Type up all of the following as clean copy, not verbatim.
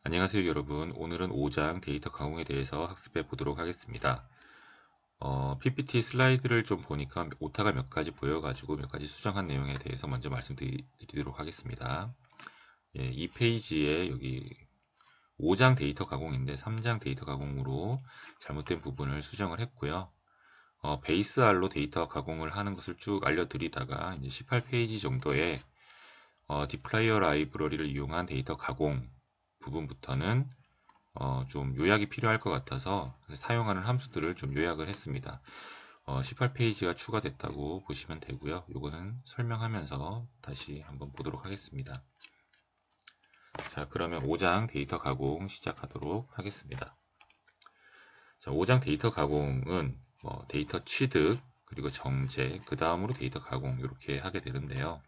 안녕하세요 여러분. 오늘은 5장 데이터 가공에 대해서 학습해 보도록 하겠습니다. PPT 슬라이드를 좀 보니까 오타가 몇 가지 보여가지고 몇 가지 수정한 내용에 대해서 먼저 말씀드리도록 하겠습니다. 이 페이지에 여기 5장 데이터 가공인데 3장 데이터 가공으로 잘못된 부분을 수정을 했고요. 베이스 R로 데이터 가공을 하는 것을 쭉 알려드리다가 이제 18페이지 정도에 디플라이어 라이브러리를 이용한 데이터 가공 부분부터는 좀 요약이 필요할 것 같아서 사용하는 함수들을 좀 요약을 했습니다. 18페이지가 추가됐다고 보시면 되고요. 요거는 설명하면서 다시 한번 보도록 하겠습니다. 자, 그러면 5장 데이터 가공 시작하도록 하겠습니다. 자, 5장 데이터 가공은 데이터 취득, 그리고 정제, 그 다음으로 데이터 가공 이렇게 하게 되는데요.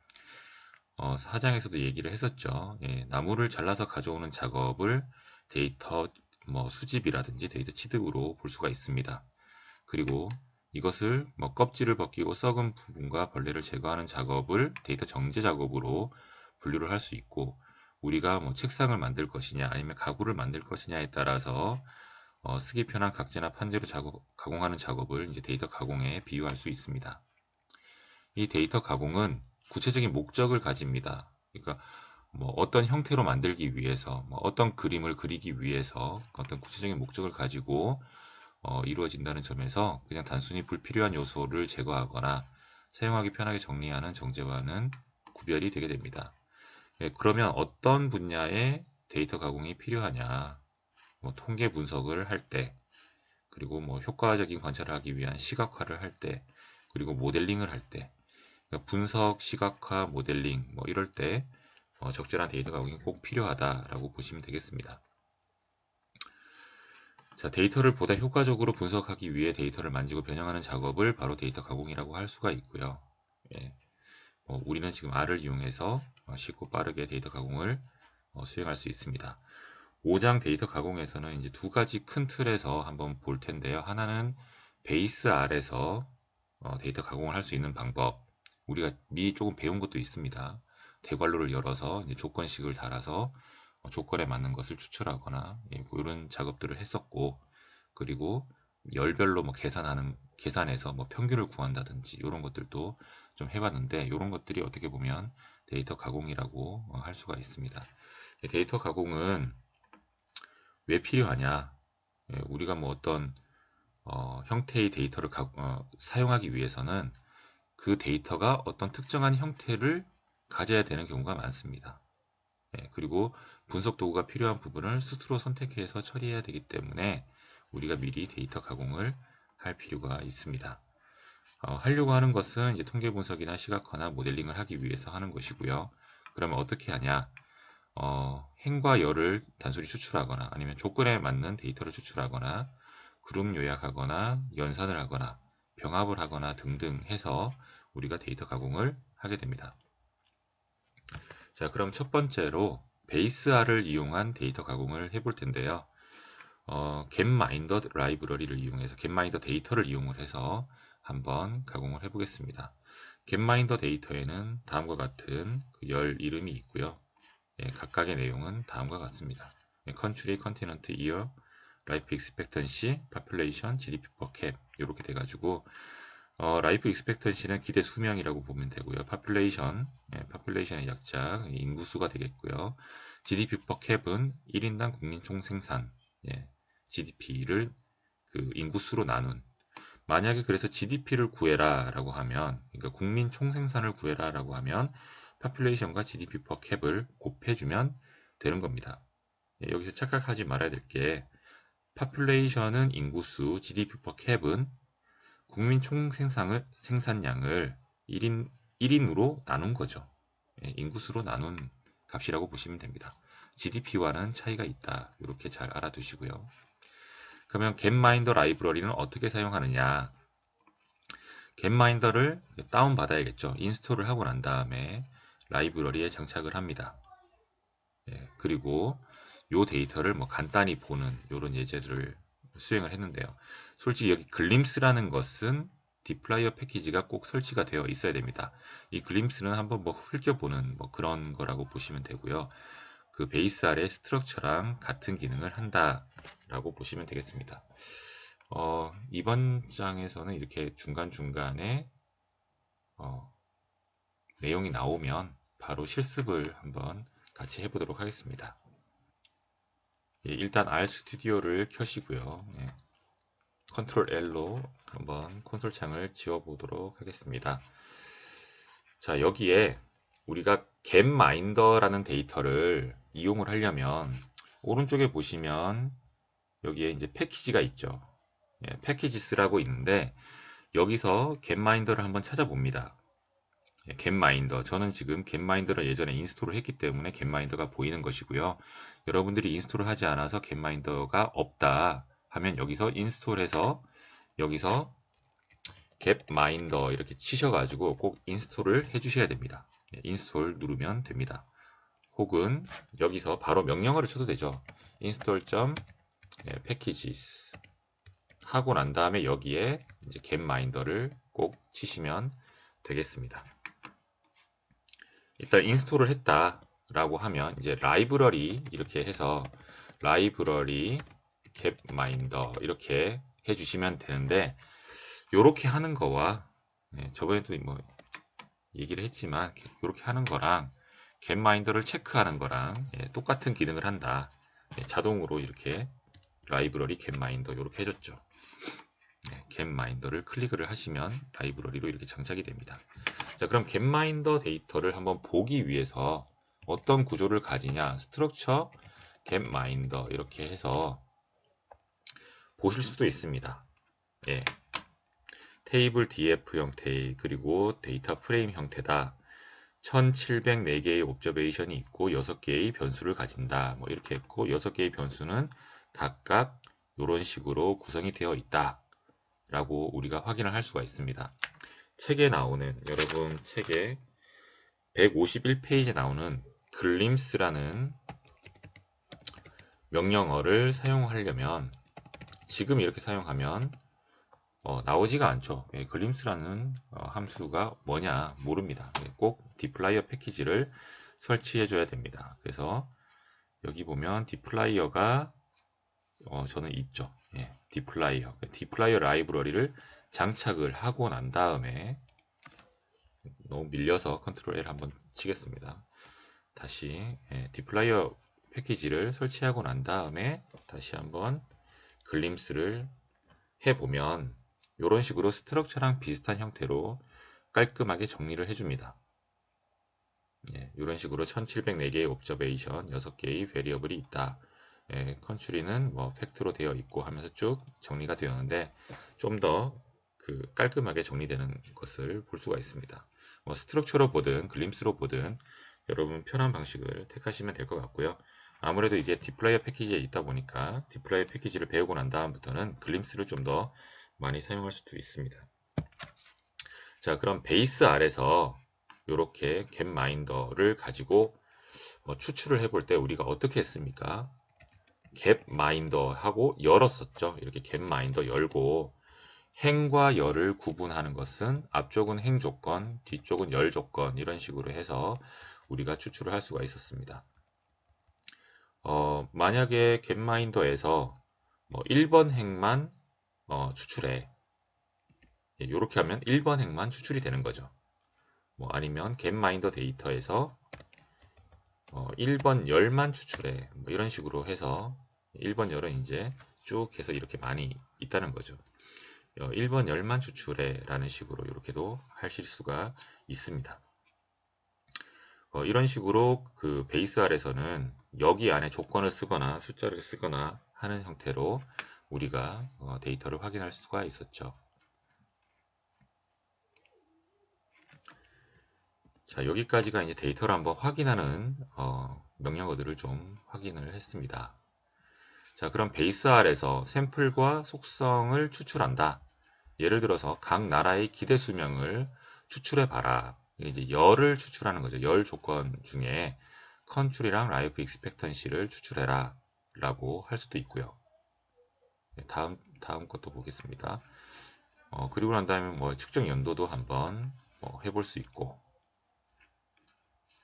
4장에서도 얘기를 했었죠. 나무를 잘라서 가져오는 작업을 데이터 수집이라든지 데이터 취득으로 볼 수가 있습니다. 그리고 이것을 껍질을 벗기고 썩은 부분과 벌레를 제거하는 작업을 데이터 정제 작업으로 분류를 할 수 있고, 우리가 책상을 만들 것이냐 아니면 가구를 만들 것이냐에 따라서 쓰기 편한 각재나 판재로 가공하는 작업을 이제 데이터 가공에 비유할 수 있습니다. 이 데이터 가공은 구체적인 목적을 가집니다. 그러니까 어떤 형태로 만들기 위해서, 어떤 그림을 그리기 위해서 어떤 구체적인 목적을 가지고 이루어진다는 점에서 그냥 단순히 불필요한 요소를 제거하거나 사용하기 편하게 정리하는 정제와는 구별이 되게 됩니다. 그러면 어떤 분야의 데이터 가공이 필요하냐? 통계 분석을 할 때, 그리고 효과적인 관찰을 하기 위한 시각화를 할 때, 그리고 모델링을 할 때, 그러니까 분석, 시각화, 모델링 이럴 때 적절한 데이터 가공이 꼭 필요하다라고 보시면 되겠습니다. 자, 데이터를 보다 효과적으로 분석하기 위해 데이터를 만지고 변형하는 작업을 바로 데이터 가공이라고 할 수가 있고요. 우리는 지금 R을 이용해서 쉽고 빠르게 데이터 가공을 수행할 수 있습니다. 5장 데이터 가공에서는 이제 두 가지 큰 틀에서 한번 볼 텐데요. 하나는 베이스 R에서 데이터 가공을 할 수 있는 방법, 우리가 미리 조금 배운 것도 있습니다. 대괄호를 열어서 이제 조건식을 달아서 조건에 맞는 것을 추출하거나 이런 작업들을 했었고, 그리고 열별로 계산해서 평균을 구한다든지 이런 것들도 좀 해봤는데, 이런 것들이 어떻게 보면 데이터 가공이라고 할 수가 있습니다. 데이터 가공은 왜 필요하냐? 우리가 어떤 형태의 데이터를 사용하기 위해서는 그 데이터가 어떤 특정한 형태를 가져야 되는 경우가 많습니다. 그리고 분석 도구가 필요한 부분을 스스로 선택해서 처리해야 되기 때문에 우리가 미리 데이터 가공을 할 필요가 있습니다. 하려고 하는 것은 이제 통계 분석이나 시각화나 모델링을 하기 위해서 하는 것이고요. 그러면 어떻게 하냐? 행과 열을 단순히 추출하거나 아니면 조건에 맞는 데이터를 추출하거나 그룹 요약하거나 연산을 하거나 병합을 하거나 등등 해서 우리가 데이터 가공을 하게 됩니다. 자, 그럼 첫 번째로 베이스 R을 이용한 데이터 가공을 해볼 텐데요. 겟마인더 라이브러리를 이용해서 겟마인더 데이터를 이용을 해서 한번 가공을 해보겠습니다. 겟마인더 데이터에는 다음과 같은 열 이름이 있고요. 각각의 내용은 다음과 같습니다. Country, Continent, Year, Life Expectancy, Population, GDP per cap 이렇게 돼가지고 라이프 익스펙턴시는 기대 수명이라고 보면 되고요. population의 약자 인구수가 되겠고요. GDP per cap은 1인당 국민 총생산, GDP를 그 인구수로 나눈. 만약에 그래서 GDP를 구해라 라고 하면, 그러니까 국민 총생산을 구해라 라고 하면 population과 GDP per cap을 곱해주면 되는 겁니다. 여기서 착각하지 말아야 될 게, population은 인구수, GDP per cap은 국민 총 생산량을 1인으로 나눈 거죠. 인구수로 나눈 값이라고 보시면 됩니다. GDP와는 차이가 있다. 이렇게 잘 알아두시고요. 그러면 겟마인더 라이브러리는 어떻게 사용하느냐? 겟마인더를 다운받아야겠죠. 인스톨을 하고 난 다음에 라이브러리에 장착을 합니다. 그리고 이 데이터를 간단히 보는 이런 예제들을 수행을 했는데요. 솔직히 여기 글림스라는 것은 디플라이어 패키지가 꼭 설치가 되어 있어야 됩니다. 이 글림스는 한번 훑겨보는 그런 거라고 보시면 되고요. 그 베이스 아래 스트럭처랑 같은 기능을 한다라고 보시면 되겠습니다. 이번 장에서는 이렇게 중간중간에 내용이 나오면 바로 실습을 한번 같이 해보도록 하겠습니다. 예, 일단 RStudi오를 켜시고요. 예, 컨트롤 L로 한번 콘솔 창을 지워보도록 하겠습니다. 자, 여기에 우리가 getMinder라는 데이터를 이용을 하려면 오른쪽에 보시면 여기에 이제 패키지가 있죠. 예, 패키지스라고 있는데 여기서 getMinder를 한번 찾아봅니다. 예, getMinder. 저는 지금 getMinder를 예전에 인스톨을 했기 때문에 getMinder가 보이는 것이고요. 여러분들이 인스톨을 하지 않아서 getMinder가 없다 하면 여기서 인스톨해서 여기서 getMinder 이렇게 치셔가지고 꼭 인스톨을 해주셔야 됩니다. 예, 인스톨 누르면 됩니다. 혹은 여기서 바로 명령어를 쳐도 되죠. install.packages 하고 난 다음에 여기에 이제 getMinder를 꼭 치시면 되겠습니다. 일단 인스톨을 했다라고 하면 이제 라이브러리 이렇게 해서 라이브러리 getMinder 이렇게 해주시면 되는데 요렇게 하는 거와 저번에도 뭐 얘기를 했지만 이렇게 하는 거랑 getMinder를 체크하는 거랑 똑같은 기능을 한다. 자동으로 이렇게 라이브러리 getMinder 이렇게 해줬죠. getMinder를 클릭을 하시면 라이브러리로 이렇게 장착이 됩니다. 자, 그럼 getMinder 데이터를 한번 보기 위해서 어떤 구조를 가지냐? 스트럭처 getMinder 이렇게 해서 보실 수도 있습니다. 예. 테이블 df 형태 그리고 데이터 프레임 형태다. 1704개의 옵저베이션이 있고 6개의 변수를 가진다. 뭐 이렇게 했고 6개의 변수는 각각 이런 식으로 구성이 되어 있다. 라고 우리가 확인을 할 수가 있습니다. 책에 나오는 여러분 책에 151페이지에 나오는 glimpse라는 명령어를 사용하려면 지금 이렇게 사용하면 나오지가 않죠. 예, glimpse라는 함수가 뭐냐 모릅니다. 꼭 dplyr 패키지를 설치해 줘야 됩니다. 그래서 여기 보면 dplyer가 저는 있죠. 예, dplyr 라이브러리를 장착을 하고 난 다음에 너무 밀려서 컨트롤 L 한번 치겠습니다. 다시 dplyr 패키지를 설치하고 난 다음에 다시 한번 glimpse를 해보면 이런 식으로 스트럭처랑 비슷한 형태로 깔끔하게 정리를 해줍니다. 이런 식으로 1704개의 옵저베이션, 6개의 베리어블이 있다. 컨트리는 뭐 팩트로 되어 있고 하면서 쭉 정리가 되었는데 좀 더 깔끔하게 정리되는 것을 볼 수가 있습니다. 뭐 스트럭처로 보든 글림스로 보든 여러분 편한 방식을 택하시면 될 것 같고요. 아무래도 이게 dplyr 패키지에 있다 보니까 dplyr 패키지를 배우고 난 다음부터는 글림스를 좀 더 많이 사용할 수도 있습니다. 자, 그럼 베이스 아래서 이렇게 getMinder를 가지고 추출을 해볼 때 우리가 어떻게 했습니까? getMinder 하고 열었었죠. 이렇게 getMinder 열고 행과 열을 구분하는 것은 앞쪽은 행 조건, 뒤쪽은 열 조건 이런 식으로 해서 우리가 추출을 할 수가 있었습니다. 만약에 getMinder에서 1번 행만 추출해. 이렇게 하면 1번 행만 추출이 되는 거죠. 아니면 getMinder 데이터에서 1번 열만 추출해. 이런 식으로 해서 1번 열은 이제 쭉 해서 이렇게 많이 있다는 거죠. 1번 열만 추출해 라는 식으로 이렇게도 하실 수가 있습니다. 이런 식으로 그 베이스 R에서는 여기 안에 조건을 쓰거나 숫자를 쓰거나 하는 형태로 우리가 데이터를 확인할 수가 있었죠. 자, 여기까지가 이제 데이터를 한번 확인하는 명령어들을 좀 확인을 했습니다. 자, 그럼 베이스 R에서 샘플과 속성을 추출한다. 예를 들어서 각 나라의 기대 수명을 추출해 봐라. 이제 열을 추출하는 거죠. 열 조건 중에 컨트리랑 라이프 익스펙턴시를 추출해라 라고 할 수도 있고요. 다음 것도 보겠습니다. 그리고 난 다음에 측정 연도도 한번 해볼 수 있고,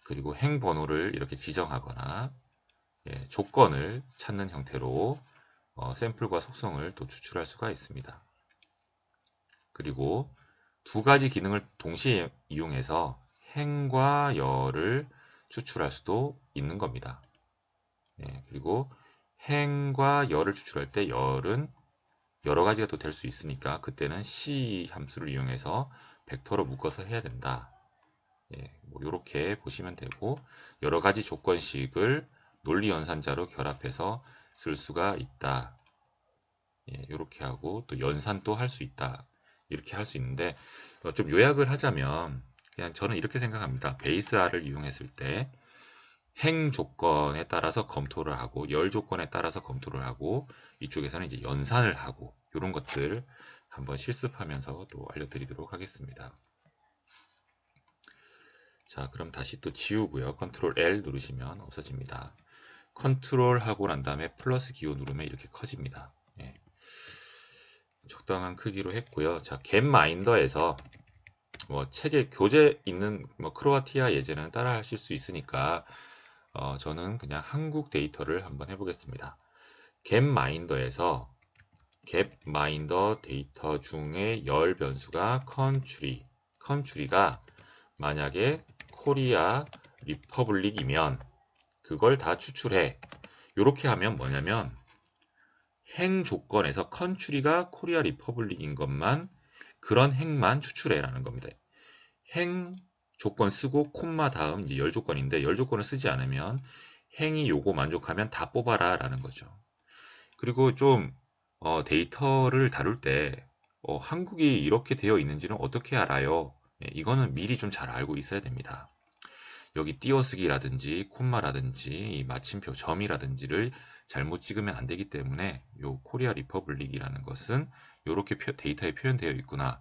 그리고 행 번호를 이렇게 지정하거나 조건을 찾는 형태로 샘플과 속성을 또 추출할 수가 있습니다. 그리고 두 가지 기능을 동시에 이용해서 행과 열을 추출할 수도 있는 겁니다. 그리고 행과 열을 추출할 때 열은 여러 가지가 또 될 수 있으니까 그때는 C 함수를 이용해서 벡터로 묶어서 해야 된다. 뭐 이렇게 보시면 되고 여러 가지 조건식을 논리 연산자로 결합해서 쓸 수가 있다. 이렇게 하고 또 연산도 할 수 있다. 이렇게 할 수 있는데 좀 요약을 하자면 그냥 저는 이렇게 생각합니다. 베이스 R을 이용했을 때 행 조건에 따라서 검토를 하고 열 조건에 따라서 검토를 하고 이쪽에서는 이제 연산을 하고 이런 것들 한번 실습하면서 또 알려드리도록 하겠습니다. 자, 그럼 다시 또 지우고요. 컨트롤 L 누르시면 없어집니다. 컨트롤 하고 난 다음에 플러스 기호 누르면 이렇게 커집니다. 적당한 크기로 했고요. 자, 겟마인더에서 뭐 책에 교재 있는 뭐 크로아티아 예제는 따라 하실 수 있으니까 저는 그냥 한국 데이터를 한번 해보겠습니다. 겟마인더에서 겟마인더 데이터 중에 열 변수가 컨트리가 만약에 코리아 리퍼블릭이면 그걸 다 추출해. 이렇게 하면 뭐냐면 행 조건에서 컨트리가 코리아 리퍼블릭인 것만 그런 행만 추출해라는 겁니다. 행 조건 쓰고 콤마 다음 이제 열 조건인데 열 조건을 쓰지 않으면 행이 요거 만족하면 다 뽑아라 라는 거죠. 그리고 좀 데이터를 다룰 때 한국이 이렇게 되어 있는지는 어떻게 알아요? 이거는 미리 좀 잘 알고 있어야 됩니다. 여기 띄어쓰기라든지 콤마라든지 마침표 점이라든지를 잘못 찍으면 안 되기 때문에 요 코리아 리퍼블릭이라는 것은 이렇게 데이터에 표현되어 있구나.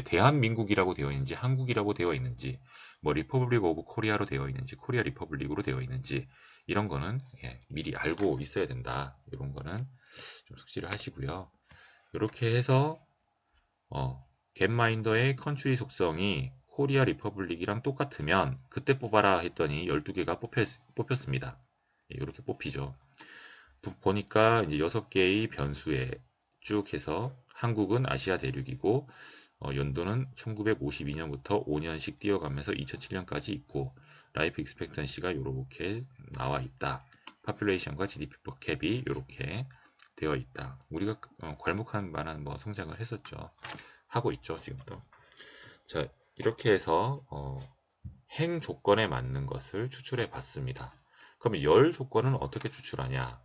대한민국이라고 되어 있는지 한국이라고 되어 있는지 뭐 리퍼블릭 오브 코리아로 되어 있는지 코리아 리퍼블릭으로 되어 있는지 이런 거는 미리 알고 있어야 된다. 이런 거는 좀 숙지를 하시고요. 이렇게 해서 겟마인더의 컨트리 속성이 코리아 리퍼블릭이랑 똑같으면 그때 뽑아라 했더니 12개가 뽑혔습니다. 이렇게 뽑히죠. 보니까 이제 6개의 변수에 쭉 해서 한국은 아시아 대륙이고 연도는 1952년부터 5년씩 뛰어가면서 2007년까지 있고 라이프 익스펙턴시가 이렇게 나와 있다. 파퓰레이션과 GDP 퍼 캡이 이렇게 되어 있다. 우리가 괄목할 만한 뭐 성장을 했었죠. 하고 있죠, 지금도. 자, 이렇게 해서 행 조건에 맞는 것을 추출해 봤습니다. 그러면 열 조건은 어떻게 추출하냐?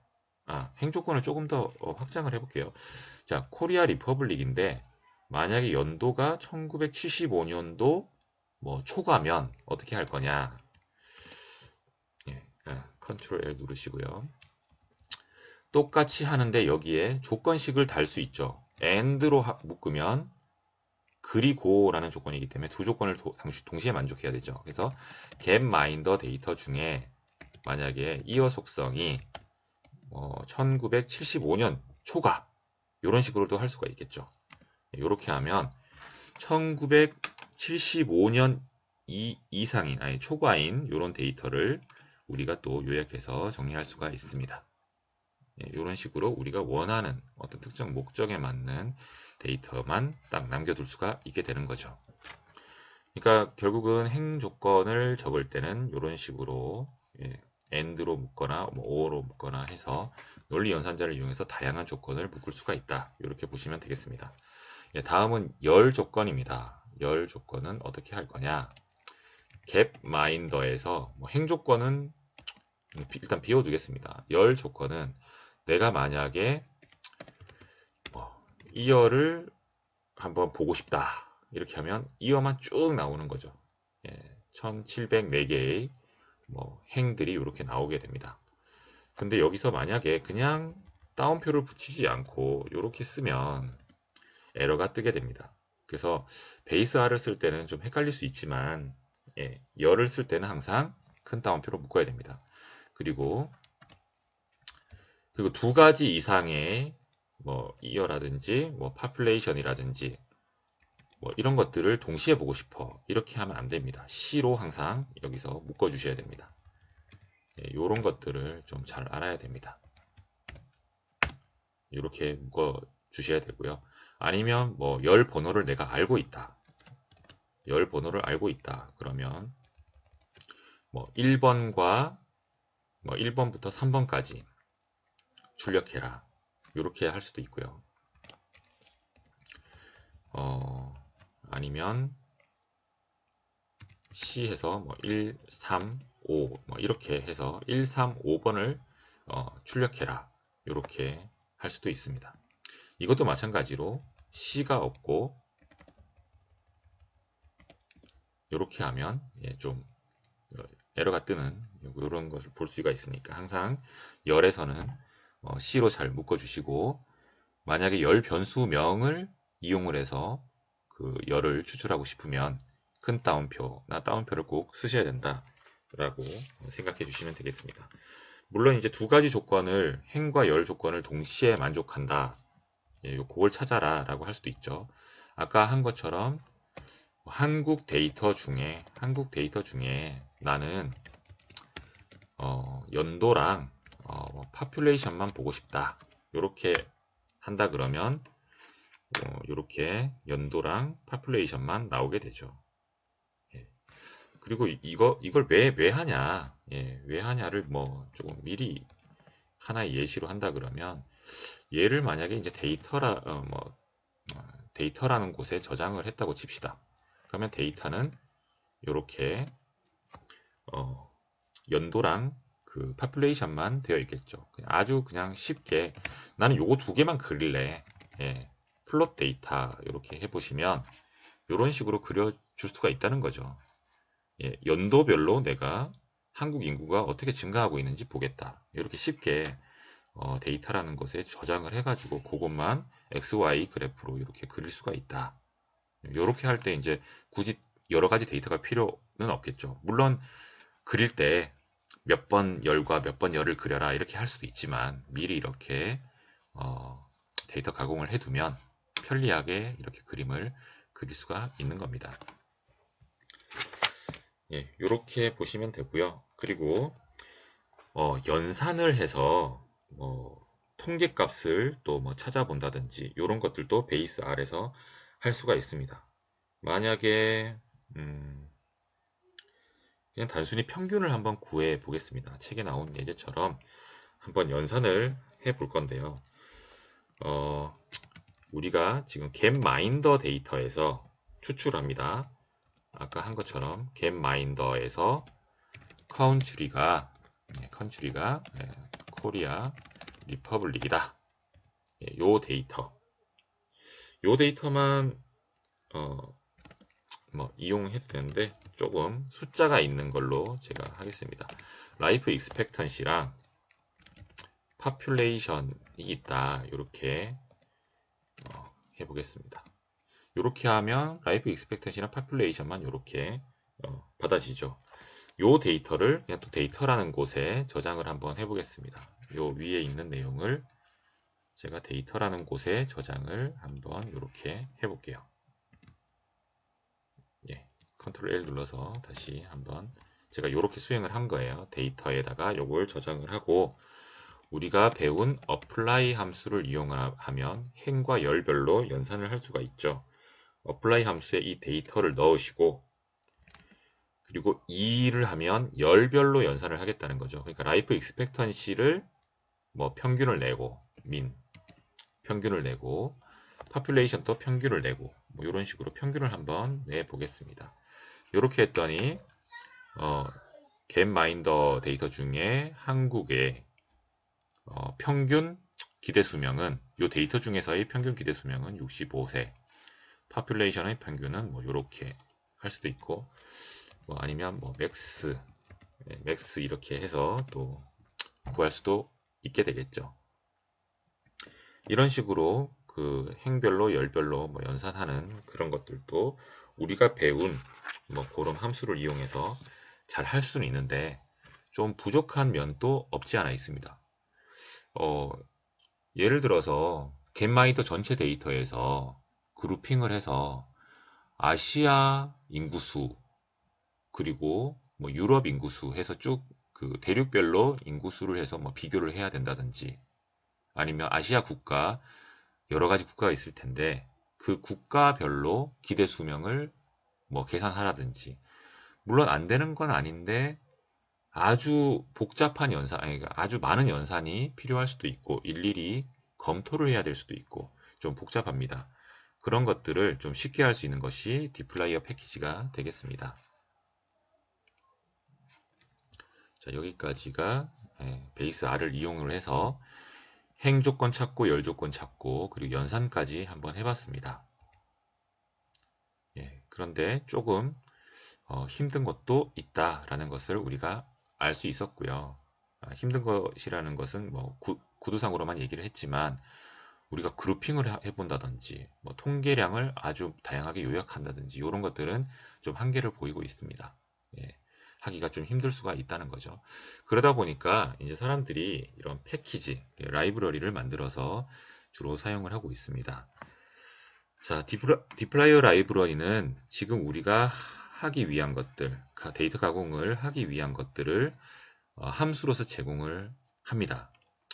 행 조건을 조금 더 확장을 해볼게요. 자, 코리아 리퍼블릭인데 만약에 연도가 1975년도 뭐 초과면 어떻게 할 거냐? 컨트롤 L 누르시고요. 똑같이 하는데 여기에 조건식을 달 수 있죠. AND로 묶으면 그리고라는 조건이기 때문에 두 조건을 동시에 만족해야 되죠. 그래서 겟마인더 데이터 중에 만약에 이어 속성이 1975년 초과 이런 식으로도 할 수가 있겠죠. 이렇게 하면 1975년 이상인 아니 초과인 이런 데이터를 우리가 또 요약해서 정리할 수가 있습니다. 이런 식으로 우리가 원하는 어떤 특정 목적에 맞는 데이터만 딱 남겨둘 수가 있게 되는 거죠. 그러니까 결국은 행 조건을 적을 때는 이런 식으로 AND로 묶거나 뭐 OR로 묶거나 해서 논리 연산자를 이용해서 다양한 조건을 묶을 수가 있다. 이렇게 보시면 되겠습니다. 다음은 열 조건입니다. 열 조건은 어떻게 할 거냐? 겟마인더에서 뭐 행 조건은 일단 비워두겠습니다. 열 조건은 내가 만약에 이어를 한번 보고 싶다. 이렇게 하면 이어만 쭉 나오는 거죠. 1704개의 행들이 이렇게 나오게 됩니다. 근데 여기서 만약에 그냥 따옴표를 붙이지 않고 이렇게 쓰면 에러가 뜨게 됩니다. 그래서 베이스 R을 쓸 때는 좀 헷갈릴 수 있지만 열을 쓸 때는 항상 큰 따옴표로 묶어야 됩니다. 그리고 두 가지 이상의 이어라든지 population이라든지 이런 것들을 동시에 보고 싶어 이렇게 하면 안 됩니다. C로 항상 여기서 묶어 주셔야 됩니다. 이런 것들을 좀 잘 알아야 됩니다. 이렇게 묶어 주셔야 되고요. 아니면 뭐 열 번호를 내가 알고 있다. 열 번호를 알고 있다. 그러면 뭐 1번과 뭐 1번부터 3번까지 출력해라. 이렇게 할 수도 있고요. 아니면 C 해서 뭐 1, 3, 5 뭐 이렇게 해서 1, 3, 5번을 출력해라. 이렇게 할 수도 있습니다. 이것도 마찬가지로 C가 없고 이렇게 하면 좀 에러가 뜨는 이런 것을 볼 수가 있으니까 항상 열에서는 C로 잘 묶어주시고 만약에 열 변수명을 이용을 해서 그 열을 추출하고 싶으면 큰 따옴표나 따옴표를 꼭 쓰셔야 된다라고 생각해 주시면 되겠습니다. 물론 이제 두 가지 조건을 행과 열 조건을 동시에 만족한다. 그걸 찾아라 라고 할 수도 있죠. 아까 한 것처럼 한국 데이터 중에 나는 연도랑 파퓰레이션만 보고 싶다. 이렇게 한다 그러면 이렇게 연도랑 파퓰레이션만 나오게 되죠. 그리고 이걸 왜 하냐? 왜 하냐를 뭐 조금 미리 하나의 예시로 한다 그러면 얘를 만약에 이제 데이터라는 곳에 저장을 했다고 칩시다. 그러면 데이터는 이렇게 연도랑 그 파퓰레이션만 되어 있겠죠. 아주 그냥 쉽게 나는 요거 두 개만 그릴래. 플롯 데이터 이렇게 해보시면 이런 식으로 그려줄 수가 있다는 거죠. 연도별로 내가 한국 인구가 어떻게 증가하고 있는지 보겠다. 이렇게 쉽게 데이터라는 것에 저장을 해가지고 그것만 XY 그래프로 이렇게 그릴 수가 있다. 이렇게 할 때 이제 굳이 여러 가지 데이터가 필요는 없겠죠. 물론 그릴 때 몇 번 열과 몇 번 열을 그려라 이렇게 할 수도 있지만 미리 이렇게 데이터 가공을 해두면 편리하게 이렇게 그림을 그릴 수가 있는 겁니다. 이렇게 보시면 되고요. 그리고 연산을 해서 통계값을 또 뭐 찾아본다든지 이런 것들도 베이스 R에서 할 수가 있습니다. 만약에 그냥 단순히 평균을 한번 구해 보겠습니다. 책에 나온 예제처럼 한번 연산을 해 볼 건데요. 우리가 지금 갭마인더 데이터에서 추출합니다. 아까 한 것처럼 갭마인더에서 컨트리가 코리아 리퍼블릭이다. 요 데이터만 이용해도 되는데 조금 숫자가 있는 걸로 제가 하겠습니다. 라이프 익스펙턴시랑 파퓰레이션이 있다. 이렇게 해보겠습니다. 이렇게 하면 라이프 익스펙턴시랑 파퓰레이션만 이렇게 받아지죠. 요 데이터를 그냥 또 데이터라는 곳에 저장을 한번 해보겠습니다. 요 위에 있는 내용을 제가 데이터라는 곳에 저장을 한번 이렇게 해볼게요. 컨트롤 L 눌러서 다시 한번 제가 이렇게 수행을 한 거예요. 데이터에다가 요걸 저장을 하고 우리가 배운 apply 함수를 이용하면 행과 열별로 연산을 할 수가 있죠. apply 함수에 이 데이터를 넣으시고 그리고 2를 하면 열별로 연산을 하겠다는 거죠. 그러니까 라이프 익스펙턴시를 뭐 평균을 내고 평균을 내고 파퓰레이션도 평균을 내고 뭐 이런 식으로 평균을 한번 내 보겠습니다. 이렇게 했더니 갭마인더 데이터 중에 한국의 평균 기대 수명은 이 데이터 중에서의 평균 기대 수명은 65세. 파퓰레이션의 평균은 뭐 이렇게 할 수도 있고 뭐 아니면 뭐 맥스 이렇게 해서 또 구할 수도 있게 되겠죠. 이런 식으로 그 행별로 열별로 뭐 연산하는 그런 것들도 우리가 배운 뭐 그런 함수를 이용해서 잘 할 수는 있는데 좀 부족한 면도 없지 않아 있습니다. 예를 들어서 겟마이더 전체 데이터에서 그룹핑을 해서 아시아 인구수 그리고 뭐 유럽 인구수 해서 쭉 그 대륙별로 인구수를 해서 뭐 비교를 해야 된다든지, 아니면 아시아 국가 여러 가지 국가가 있을 텐데 그 국가별로 기대 수명을 뭐 계산하라든지, 물론 안 되는 건 아닌데 아주 복잡한 연산, 아니 아주 많은 연산이 필요할 수도 있고 일일이 검토를 해야 될 수도 있고 좀 복잡합니다. 그런 것들을 좀 쉽게 할 수 있는 것이 디플라이어 패키지가 되겠습니다. 자, 여기까지가 베이스 R을 이용을 해서 행조건 찾고 열조건 찾고 그리고 연산까지 한번 해봤습니다. 그런데 조금 힘든 것도 있다라는 것을 우리가 알 수 있었고요. 힘든 것이라는 것은 뭐 구두상으로만 얘기를 했지만 우리가 그룹핑을 해본다든지 뭐 통계량을 아주 다양하게 요약한다든지 이런 것들은 좀 한계를 보이고 있습니다. 하기가 좀 힘들 수가 있다는 거죠. 그러다 보니까 이제 사람들이 이런 패키지, 라이브러리를 만들어서 주로 사용을 하고 있습니다. 자, 디플라이어 라이브러리는 지금 우리가 하기 위한 것들, 데이터 가공을 하기 위한 것들을 함수로서 제공을 합니다.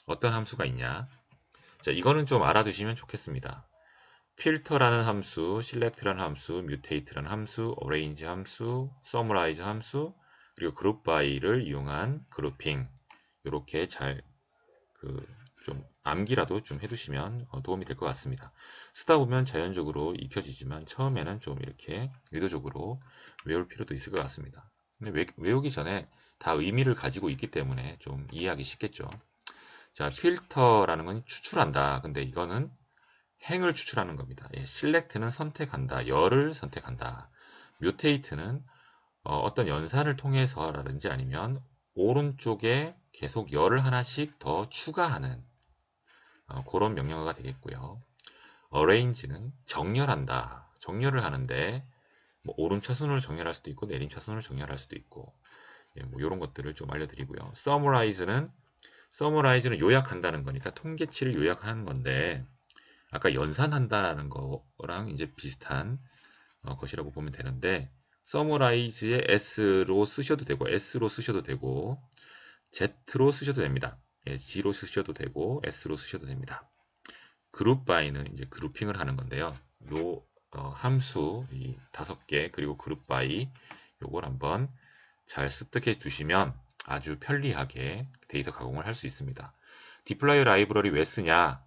어떤 함수가 있냐? 자, 이거는 좀 알아두시면 좋겠습니다. 필터라는 함수, select라는 함수, mutate라는 함수, arrange 함수, summarize 함수, 그리고 group by를 이용한 그룹핑, 이렇게 잘 좀 암기라도 좀 해두시면 도움이 될 것 같습니다. 쓰다 보면 자연적으로 익혀지지만 처음에는 좀 이렇게 의도적으로 외울 필요도 있을 것 같습니다. 근데 외우기 전에 다 의미를 가지고 있기 때문에 좀 이해하기 쉽겠죠. 자, 필터라는 건 추출한다. 근데 이거는 행을 추출하는 겁니다. select는 선택한다. 열을 선택한다. mutate는 어떤 연산을 통해서라든지 아니면 오른쪽에 계속 열을 하나씩 더 추가하는 그런 명령어가 되겠고요. arrange는 정렬한다. 정렬을 하는데 뭐 오른차순으로 정렬할 수도 있고 내림차순으로 정렬할 수도 있고 뭐 이런 것들을 좀 알려드리고요. summarize는 요약한다는 거니까 통계치를 요약하는 건데 아까 연산한다라는 거랑 이제 비슷한 것이라고 보면 되는데 summarize의 S로 쓰셔도 되고 S로 쓰셔도 되고 Z로 쓰셔도 됩니다. G로 쓰셔도 되고 S로 쓰셔도 됩니다. 그룹 바이는 이제 그룹핑을 하는 건데요. 요 함수 이 5개 그리고 그룹 바이 요걸 한번 잘 습득해 주시면 아주 편리하게 데이터 가공을 할 수 있습니다. 디플라이 라이브러리 왜 쓰냐?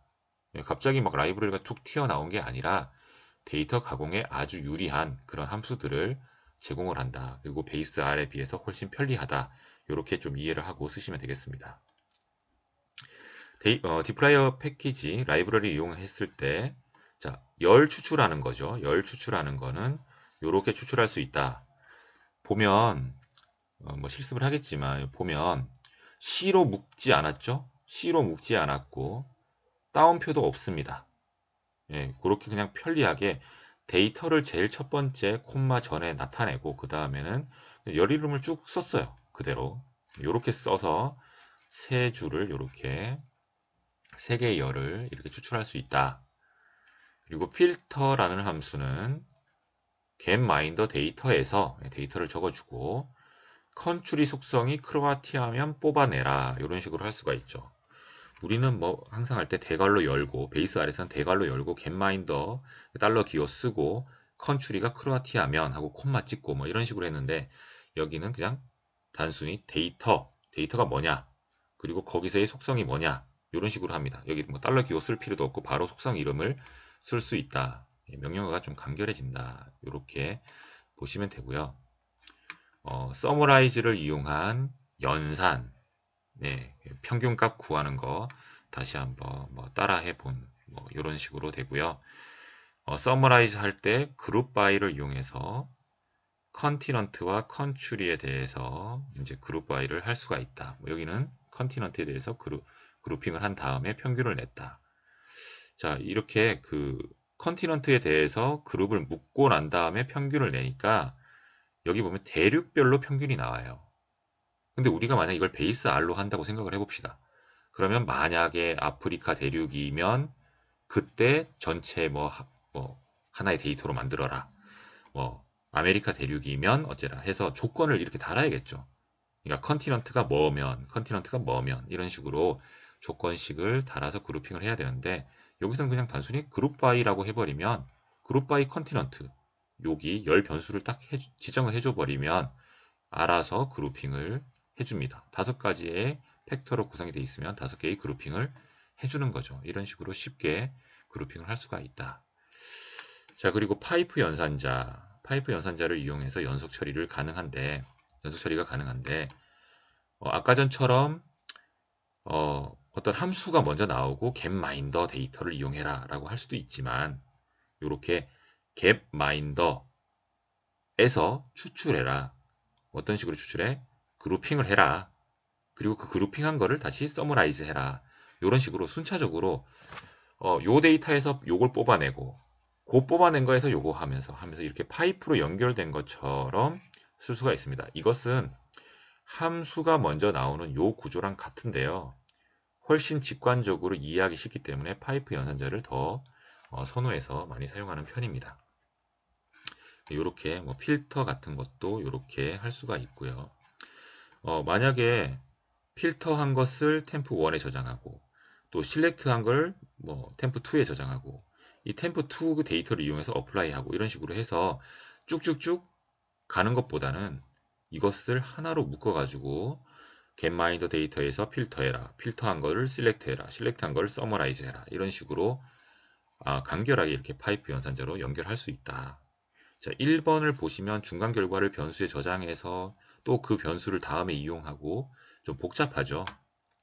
갑자기 막 라이브러리가 툭 튀어나온 게 아니라 데이터 가공에 아주 유리한 그런 함수들을 제공을 한다. 그리고 베이스 R에 비해서 훨씬 편리하다. 이렇게 좀 이해를 하고 쓰시면 되겠습니다. 디플라이어 패키지 라이브러리 이용했을 때 자, 열 추출하는 거죠. 열 추출하는 거는 이렇게 추출할 수 있다. 보면 뭐 실습을 하겠지만 보면 C로 묶지 않았죠? C로 묶지 않았고 따옴표도 없습니다. 그렇게 그냥 편리하게 데이터를 제일 첫 번째 콤마 전에 나타내고 그 다음에는 열 이름을 쭉 썼어요. 그대로 이렇게 써서 세 줄을 이렇게 세 개의 열을 이렇게 추출할 수 있다. 그리고 필터라는 함수는 getMinder 데이터에서 데이터를 적어주고 컨트리 속성이 크로아티아면 뽑아내라 이런 식으로 할 수가 있죠. 우리는 뭐 항상 할 때 대괄호 열고 베이스 R에서는 대괄호 열고 getMinder 달러 기호 쓰고 컨트리가 크로아티아면 하고 콤마 찍고 뭐 이런 식으로 했는데 여기는 그냥 단순히 데이터가 뭐냐 그리고 거기서의 속성이 뭐냐 이런 식으로 합니다. 여기 뭐 달러 기호 쓸 필요도 없고 바로 속성 이름을 쓸 수 있다. 명령어가 좀 간결해진다. 이렇게 보시면 되고요. 서머라이즈를 이용한 연산, 평균값 구하는 거 다시 한번 뭐 따라해 본 뭐 이런 식으로 되고요. 서머라이즈 할 때 그룹 바이를 이용해서 컨티넌트와 컨츄리에 대해서 이제 그룹 바이를 할 수가 있다. 뭐 여기는 컨티넌트에 대해서 그룹핑을 한 다음에 평균을 냈다. 자, 이렇게 그 컨티넌트에 대해서 그룹을 묶고 난 다음에 평균을 내니까 여기 보면 대륙별로 평균이 나와요. 근데 우리가 만약 이걸 베이스 R로 한다고 생각을 해봅시다. 그러면 만약에 아프리카 대륙이면 그때 전체 뭐 하나의 데이터로 만들어라. 뭐 아메리카 대륙이면 어째라 해서 조건을 이렇게 달아야겠죠. 그러니까 컨티넌트가 뭐면 이런 식으로 조건식을 달아서 그룹핑을 해야 되는데 여기서는 그냥 단순히 그룹 바이라고 해버리면 그룹 바이 컨티넌트 여기 열 변수를 딱 지정을 해줘 버리면 알아서 그룹핑을 해줍니다. 5가지의 팩터로 구성이 되어 있으면 5개의 그룹핑을 해주는 거죠. 이런 식으로 쉽게 그룹핑을 할 수가 있다. 자, 그리고 파이프 연산자를 이용해서 연속 처리가 가능한데 아까 전처럼 어떤 함수가 먼저 나오고 getMinder 데이터를 이용해라 라고 할 수도 있지만 이렇게 getMinder에서 추출해라. 어떤 식으로 추출해? 그룹핑을 해라. 그리고 그 그룹핑한 거를 다시 서머라이즈 해라. 이런 식으로 순차적으로 요 데이터에서 요걸 뽑아내고 그 뽑아낸 거에서 요거 하면서 이렇게 파이프로 연결된 것처럼 쓸 수가 있습니다. 이것은 함수가 먼저 나오는 요 구조랑 같은데요. 훨씬 직관적으로 이해하기 쉽기 때문에 파이프 연산자를 더 선호해서 많이 사용하는 편입니다. 이렇게 뭐 필터 같은 것도 이렇게 할 수가 있고요. 만약에 필터한 것을 템프1에 저장하고 또 실렉트한 걸 뭐 템프2에 저장하고 이 템프2 데이터를 이용해서 어플라이하고 이런 식으로 해서 쭉쭉쭉 가는 것보다는 이것을 하나로 묶어가지고 getMinder 데이터에서 필터해라. 필터한 거를 실렉트해라. 실렉트한 거를 서머라이즈해라. 이런 식으로 간결하게 이렇게 파이프 연산자로 연결할 수 있다. 자, 1번을 보시면 중간 결과를 변수에 저장해서 또 그 변수를 다음에 이용하고 좀 복잡하죠.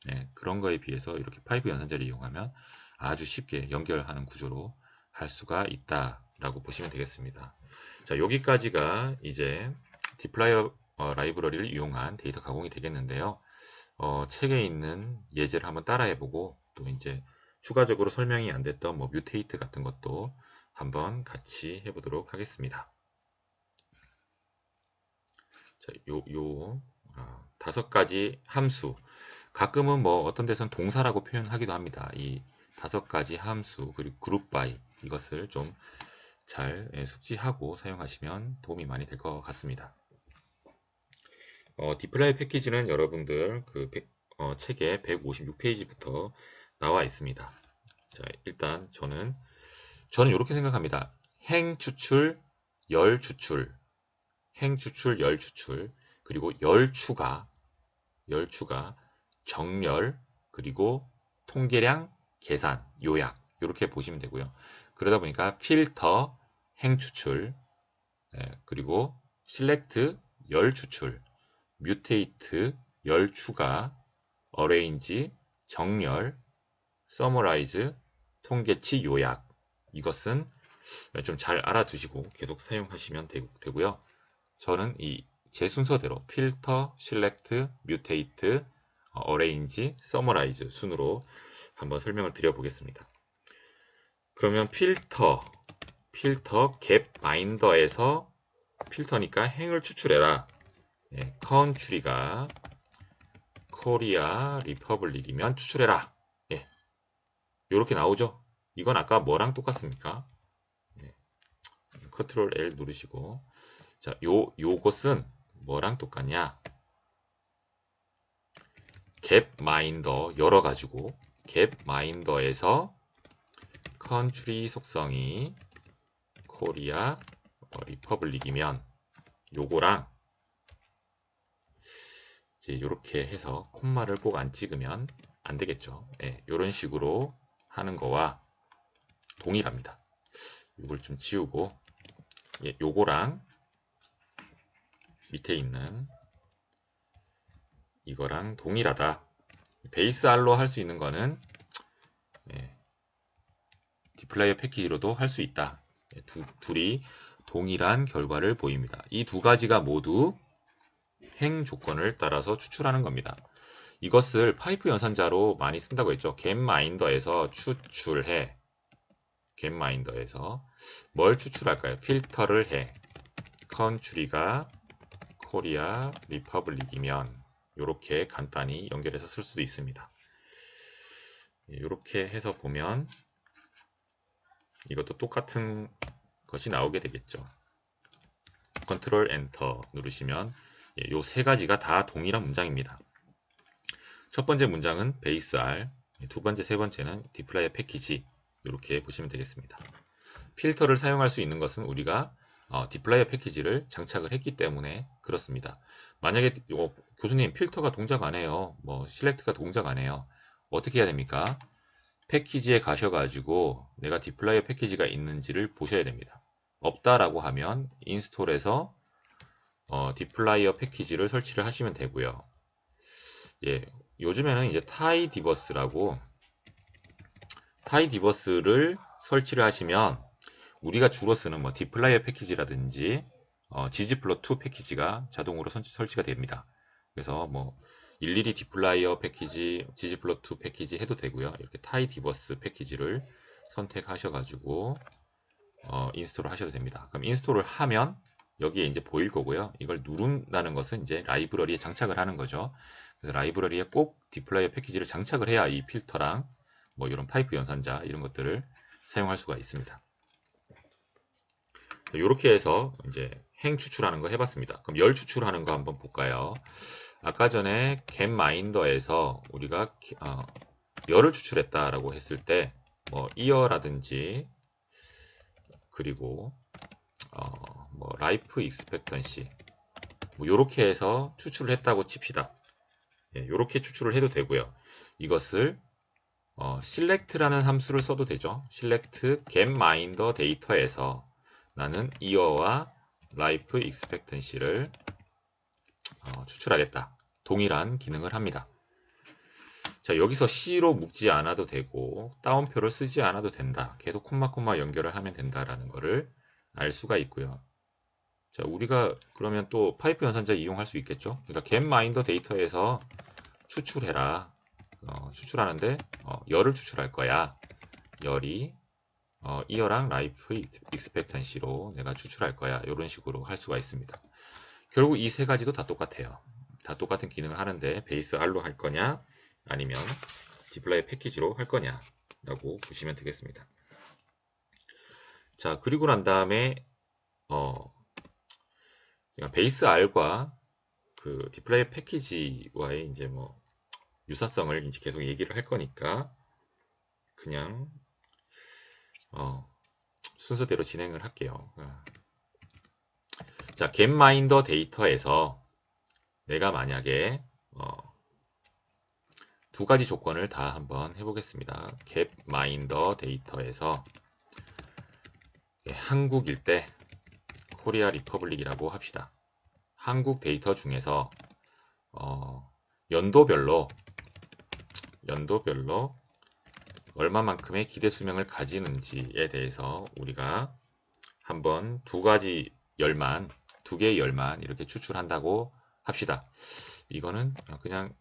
네, 그런 거에 비해서 이렇게 파이프 연산자를 이용하면 아주 쉽게 연결하는 구조로 할 수가 있다라고 보시면 되겠습니다. 자, 여기까지가 이제 디플라이어 라이브러리를 이용한 데이터 가공이 되겠는데요. 책에 있는 예제를 한번 따라해보고 또 이제 추가적으로 설명이 안 됐던 뭐 뮤테이트 같은 것도 한번 같이 해보도록 하겠습니다. 자, 5가지 함수. 가끔은 뭐 어떤 데서는 동사라고 표현하기도 합니다. 이 5가지 함수 그리고 그룹 바이 이것을 좀 잘 숙지하고 사용하시면 도움이 많이 될 것 같습니다. 디플라이 패키지는 여러분들 그 책의 156페이지부터 나와 있습니다. 자, 일단 저는 이렇게 생각합니다. 행 추출, 열 추출, 열 추출, 그리고 열 추가, 정렬, 그리고 통계량, 계산, 요약 이렇게 보시면 되고요. 그러다 보니까 필터, 행 추출, 그리고 실렉트, 열 추출, 뮤테이트, 열 추가, 어레인지, 정렬, 서머라이즈, 통계치, 요약 이것은 좀 잘 알아두시고 계속 사용하시면 되고요. 저는 제 순서대로 필터, 실렉트, 뮤테이트, 어레인지, 서머라이즈 순으로 한번 설명을 드려보겠습니다. 그러면 필터 getMinder에서 필터니까 행을 추출해라. 컨트리가 코리아 리퍼블릭이면 추출해라. 이렇게 나오죠. 이건 아까 뭐랑 똑같습니까? 컨트롤 L 누르시고 자, 요것은 뭐랑 똑같냐? getMinder 열어가지고 getMinder에서 컨트리 속성이 코리아 리퍼블릭이면 요거랑 이제 이렇게 해서 콤마를 꼭 안 찍으면 안 되겠죠. 이런 식으로 하는 거와 동일합니다. 이걸 좀 지우고 요거랑 밑에 있는 이거랑 동일하다. 베이스 R로 할 수 있는 거는 디플라이어 패키지로도 할 수 있다. 둘이 동일한 결과를 보입니다. 이 2가지가 모두 행 조건을 따라서 추출하는 겁니다. 이것을 파이프 연산자로 많이 쓴다고 했죠. getMinder에서 추출해. getMinder에서 뭘 추출할까요? 필터를 해. 컨트리가 코리아 리퍼블릭이면 이렇게 간단히 연결해서 쓸 수도 있습니다. 이렇게 해서 보면 이것도 똑같은 것이 나오게 되겠죠. 컨트롤 엔터 누르시면 요 세 가지가 다 동일한 문장입니다. 첫 번째 문장은 베이스 R, 두 번째, 세 번째는 디플라이어 패키지 이렇게 보시면 되겠습니다. 필터를 사용할 수 있는 것은 우리가 디플라이어 패키지를 장착을 했기 때문에 그렇습니다. 만약에 교수님 필터가 동작 안 해요. 뭐 실렉트가 동작 안 해요. 어떻게 해야 됩니까? 패키지에 가셔가지고 내가 디플라이어 패키지가 있는지를 보셔야 됩니다. 없다라고 하면 인스톨에서 디플라이어 패키지를 설치를 하시면 되고요. 예, 요즘에는 이제 타이디버스라고 타이디버스를 설치를 하시면 우리가 주로 쓰는 뭐 디플라이어 패키지라든지 ggplot2 패키지가 자동으로 설치가 됩니다. 그래서 뭐 일일이 디플라이어 패키지, ggplot2 패키지 해도 되고요. 이렇게 타이디버스 패키지를 선택하셔가지고 인스톨을 하셔도 됩니다. 그럼 인스톨을 하면 여기에 이제 보일 거고요. 이걸 누른다는 것은 이제 라이브러리에 장착을 하는 거죠. 그래서 라이브러리에 꼭 디플라이어 패키지를 장착을 해야 이 필터랑 뭐 이런 파이프 연산자 이런 것들을 사용할 수가 있습니다. 이렇게 해서 이제 행 추출하는 거 해봤습니다. 그럼 열 추출하는 거 한번 볼까요? 아까 전에 겟마인더에서 우리가 열을 추출했다라고 했을 때 뭐 이어라든지 그리고 뭐 라이프 익스펙턴시 뭐 이렇게 해서 추출을 했다고 칩시다. 이렇게 추출을 해도 되고요. 이것을 select라는 함수를 써도 되죠. select getMinder 데이터에서 나는 이어와 라이프 익스펙턴시를 추출하겠다. 동일한 기능을 합니다. 자, 여기서 C로 묶지 않아도 되고 따옴표를 쓰지 않아도 된다. 계속 콤마 연결을 하면 된다라는 것을 알 수가 있고요. 자, 우리가 그러면 또 파이프 연산자 이용할 수 있겠죠. 그러니까 getMinder 데이터에서 추출해라. 추출하는데 열을 추출할 거야. 열이 이어랑 라이프 익스펙턴시로 내가 추출할 거야. 이런 식으로 할 수가 있습니다. 결국 이 세 가지도 다 똑같아요. 다 똑같은 기능을 하는데 베이스 R로 할 거냐 아니면 디플라이 패키지로 할 거냐 라고 보시면 되겠습니다. 자, 그리고 난 다음에 베이스 R과 그 디플라이 패키지와의 이제 뭐 유사성을 이제 계속 얘기를 할 거니까 그냥 순서대로 진행을 할게요. 자, getMinder 데이터에서 내가 만약에 두 가지 조건을 다 한번 해보겠습니다. getMinder 데이터에서 한국일 때 코리아 리퍼블릭이라고 합시다. 한국 데이터 중에서 연도별로 얼마만큼의 기대 수명을 가지는지에 대해서 우리가 한번 두 개의 열만 이렇게 추출한다고 합시다. 이거는 그냥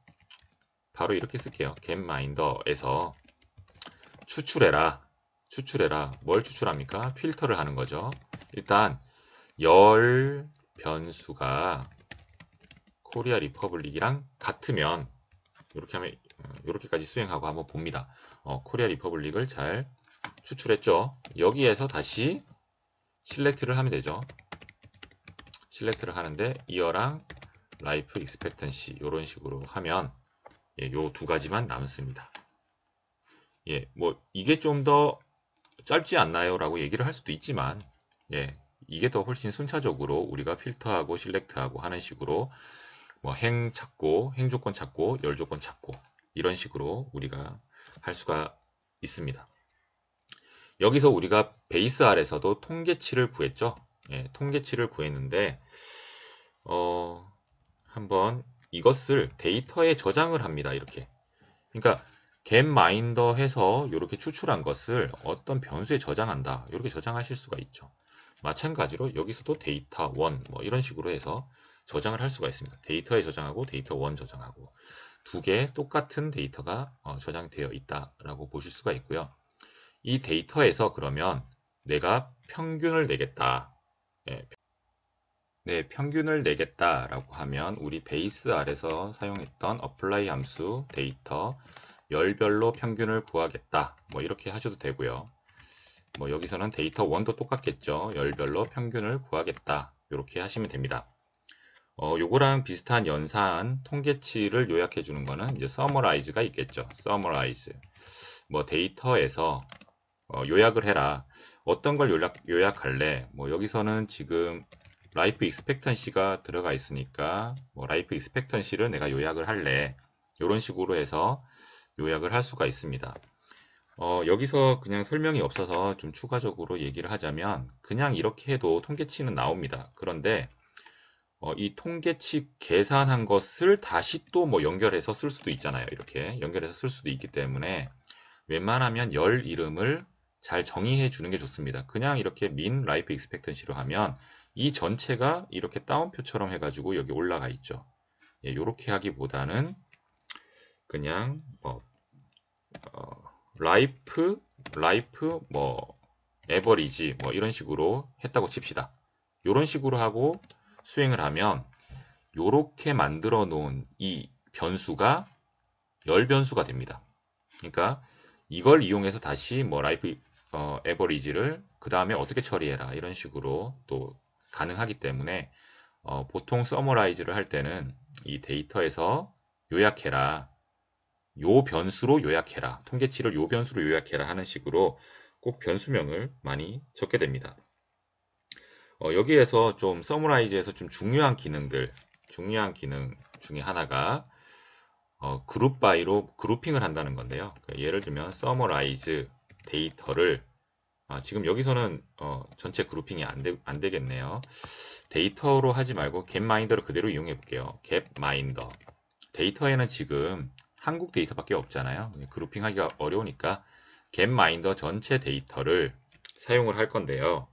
바로 이렇게 쓸게요. getMinder에서 추출해라. 뭘 추출합니까? 필터를 하는 거죠. 일단 열 변수가 코리아 리퍼블릭이랑 같으면 이렇게 하면 이렇게까지 수행하고 한번 봅니다. 코리아 리퍼블릭을 잘 추출했죠. 여기에서 다시 실렉트를 하면 되죠. 실렉트를 하는데 이어랑 라이프 익스펙턴시 이런 식으로 하면 요 두 가지만 남습니다. 뭐 이게 좀 더 짧지 않나요? 라고 얘기를 할 수도 있지만 이게 더 훨씬 순차적으로 우리가 필터하고 실렉트하고 하는 식으로 뭐 행 찾고 행 조건 찾고 열 조건 찾고 이런 식으로 우리가 할 수가 있습니다. 여기서 우리가 베이스 R에서도 통계치를 구했죠. 통계치를 구했는데 한번 이것을 데이터에 저장을 합니다. 이렇게. 그러니까 getMinder 해서 이렇게 추출한 것을 어떤 변수에 저장한다. 이렇게 저장하실 수가 있죠. 마찬가지로 여기서도 데이터 1 뭐 이런 식으로 해서 저장을 할 수가 있습니다. 데이터에 저장하고 데이터 1 저장하고 두 개 똑같은 데이터가 저장되어 있다라고 보실 수가 있고요. 이 데이터에서 그러면 내가 평균을 내겠다. 평균을 내겠다라고 하면 우리 베이스 R에서 사용했던 apply 함수 데이터 열별로 평균을 구하겠다. 뭐 이렇게 하셔도 되고요. 뭐 여기서는 데이터 1도 똑같겠죠. 열별로 평균을 구하겠다. 이렇게 하시면 됩니다. 요거랑 비슷한 연산 통계치를 요약해 주는 거는 이제 summarize가 있겠죠. summarize. 뭐 데이터에서 요약을 해라. 어떤 걸 요약할래? 뭐 여기서는 지금 라이프 익스펙턴시가 들어가 있으니까 뭐 라이프 익스펙턴시를 내가 요약을 할래. 이런 식으로 해서 요약을 할 수가 있습니다. 여기서 그냥 설명이 없어서 좀 추가적으로 얘기를 하자면 그냥 이렇게 해도 통계치는 나옵니다. 그런데 이 통계치 계산한 것을 다시 또 뭐 연결해서 쓸 수도 있잖아요. 이렇게 연결해서 쓸 수도 있기 때문에 웬만하면 열 이름을 잘 정의해 주는 게 좋습니다. 그냥 이렇게 min life expectancy로 하면 이 전체가 이렇게 따옴표처럼 해가지고 여기 올라가 있죠. 예, 이렇게 하기보다는 그냥 life 뭐 average 뭐 이런 식으로 했다고 칩시다. 이런 식으로 하고 수행을 하면 이렇게 만들어 놓은 이 변수가 열 변수가 됩니다. 그러니까 이걸 이용해서 다시 뭐 라이프 에버리지를 그 다음에 어떻게 처리해라 이런 식으로 또 가능하기 때문에 보통 서머라이즈를 할 때는 이 데이터에서 요약해라, 요 변수로 요약해라, 통계치를 요 변수로 요약해라 하는 식으로 꼭 변수명을 많이 적게 됩니다. 여기에서 좀 서머라이즈에서 좀 중요한 기능 중에 하나가 그룹 바이로 그룹핑을 한다는 건데요. 예를 들면 summarize 데이터를 지금 여기서는 전체 그룹핑이 안 되겠네요. 데이터로 하지 말고 getMinder를 그대로 이용해 볼게요. getMinder 데이터에는 지금 한국 데이터밖에 없잖아요. 그룹핑 하기가 어려우니까 getMinder 전체 데이터를 사용을 할 건데요.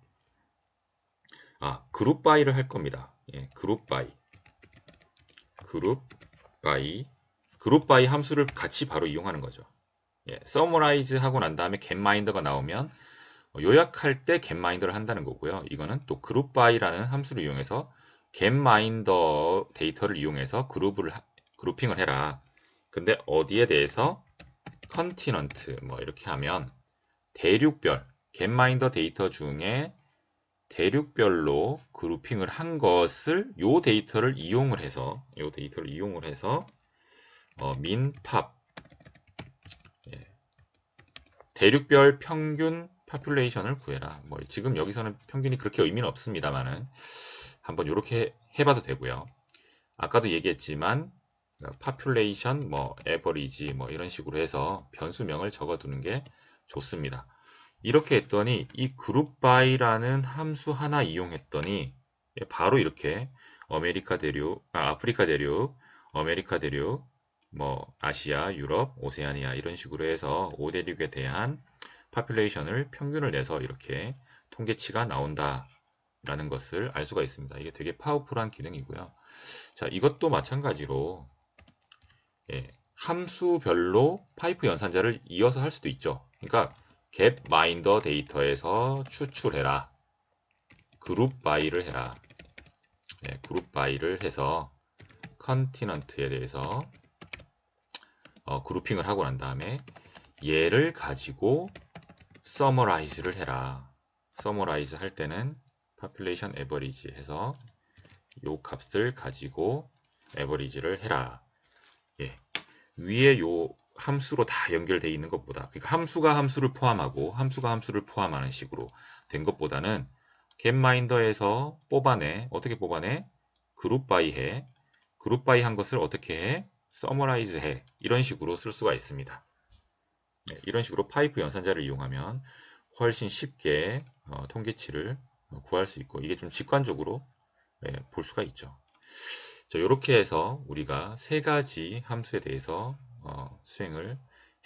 그룹 바이를 할 겁니다. 예, 그룹 바이 함수를 같이 바로 이용하는 거죠. 예, summarize 하고 난 다음에 getMinder가 나오면 요약할 때 getMinder를 한다는 거고요. 이거는 또 group by라는 함수를 이용해서 getMinder 데이터를 이용해서 그룹핑을 해라. 근데 어디에 대해서 continent 뭐 이렇게 하면 대륙별 getMinder 데이터 중에 대륙별로 그룹핑을 한 것을 요 데이터를 이용을 해서 minpop 대륙별 평균 파퓰레이션을 구해라. 뭐 지금 여기서는 평균이 그렇게 의미는 없습니다만은 한번 이렇게 해봐도 되고요. 아까도 얘기했지만 파퓰레이션, 뭐 에버리지 뭐 이런 식으로 해서 변수명을 적어두는 게 좋습니다. 이렇게 했더니 이 그룹 바이라는 함수 하나 이용했더니 바로 이렇게 아프리카 대륙, 아메리카 대륙, 뭐 아시아, 유럽, 오세아니아 이런 식으로 해서 5대륙에 대한 파퓰레이션을 평균을 내서 이렇게 통계치가 나온다라는 것을 알 수가 있습니다. 이게 되게 파워풀한 기능이고요. 자, 이것도 마찬가지로 함수별로 파이프 연산자를 이어서 할 수도 있죠. 그러니까 getMinder 데이터에서 추출해라. 그룹 바이를 해라. 그룹 바이를 해서 컨티넌트에 대해서 그룹핑을 하고 난 다음에 얘를 가지고 summarize를 해라. summarize 할 때는 population average 해서 요 값을 가지고 average를 해라. 위에 요 함수로 다 연결되어 있는 것보다, 그러니까 함수가 함수를 포함하고 함수가 함수를 포함하는 식으로 된 것보다는 getMinder에서 어떻게 뽑아내? 그룹 바이 해. 그룹 바이 한 것을 어떻게 해? summarize 해. 이런 식으로 쓸 수가 있습니다. 이런 식으로 파이프 연산자를 이용하면 훨씬 쉽게 통계치를 구할 수 있고, 이게 좀 직관적으로 볼 수가 있죠. 자, 이렇게 해서 우리가 세 가지 함수에 대해서 수행을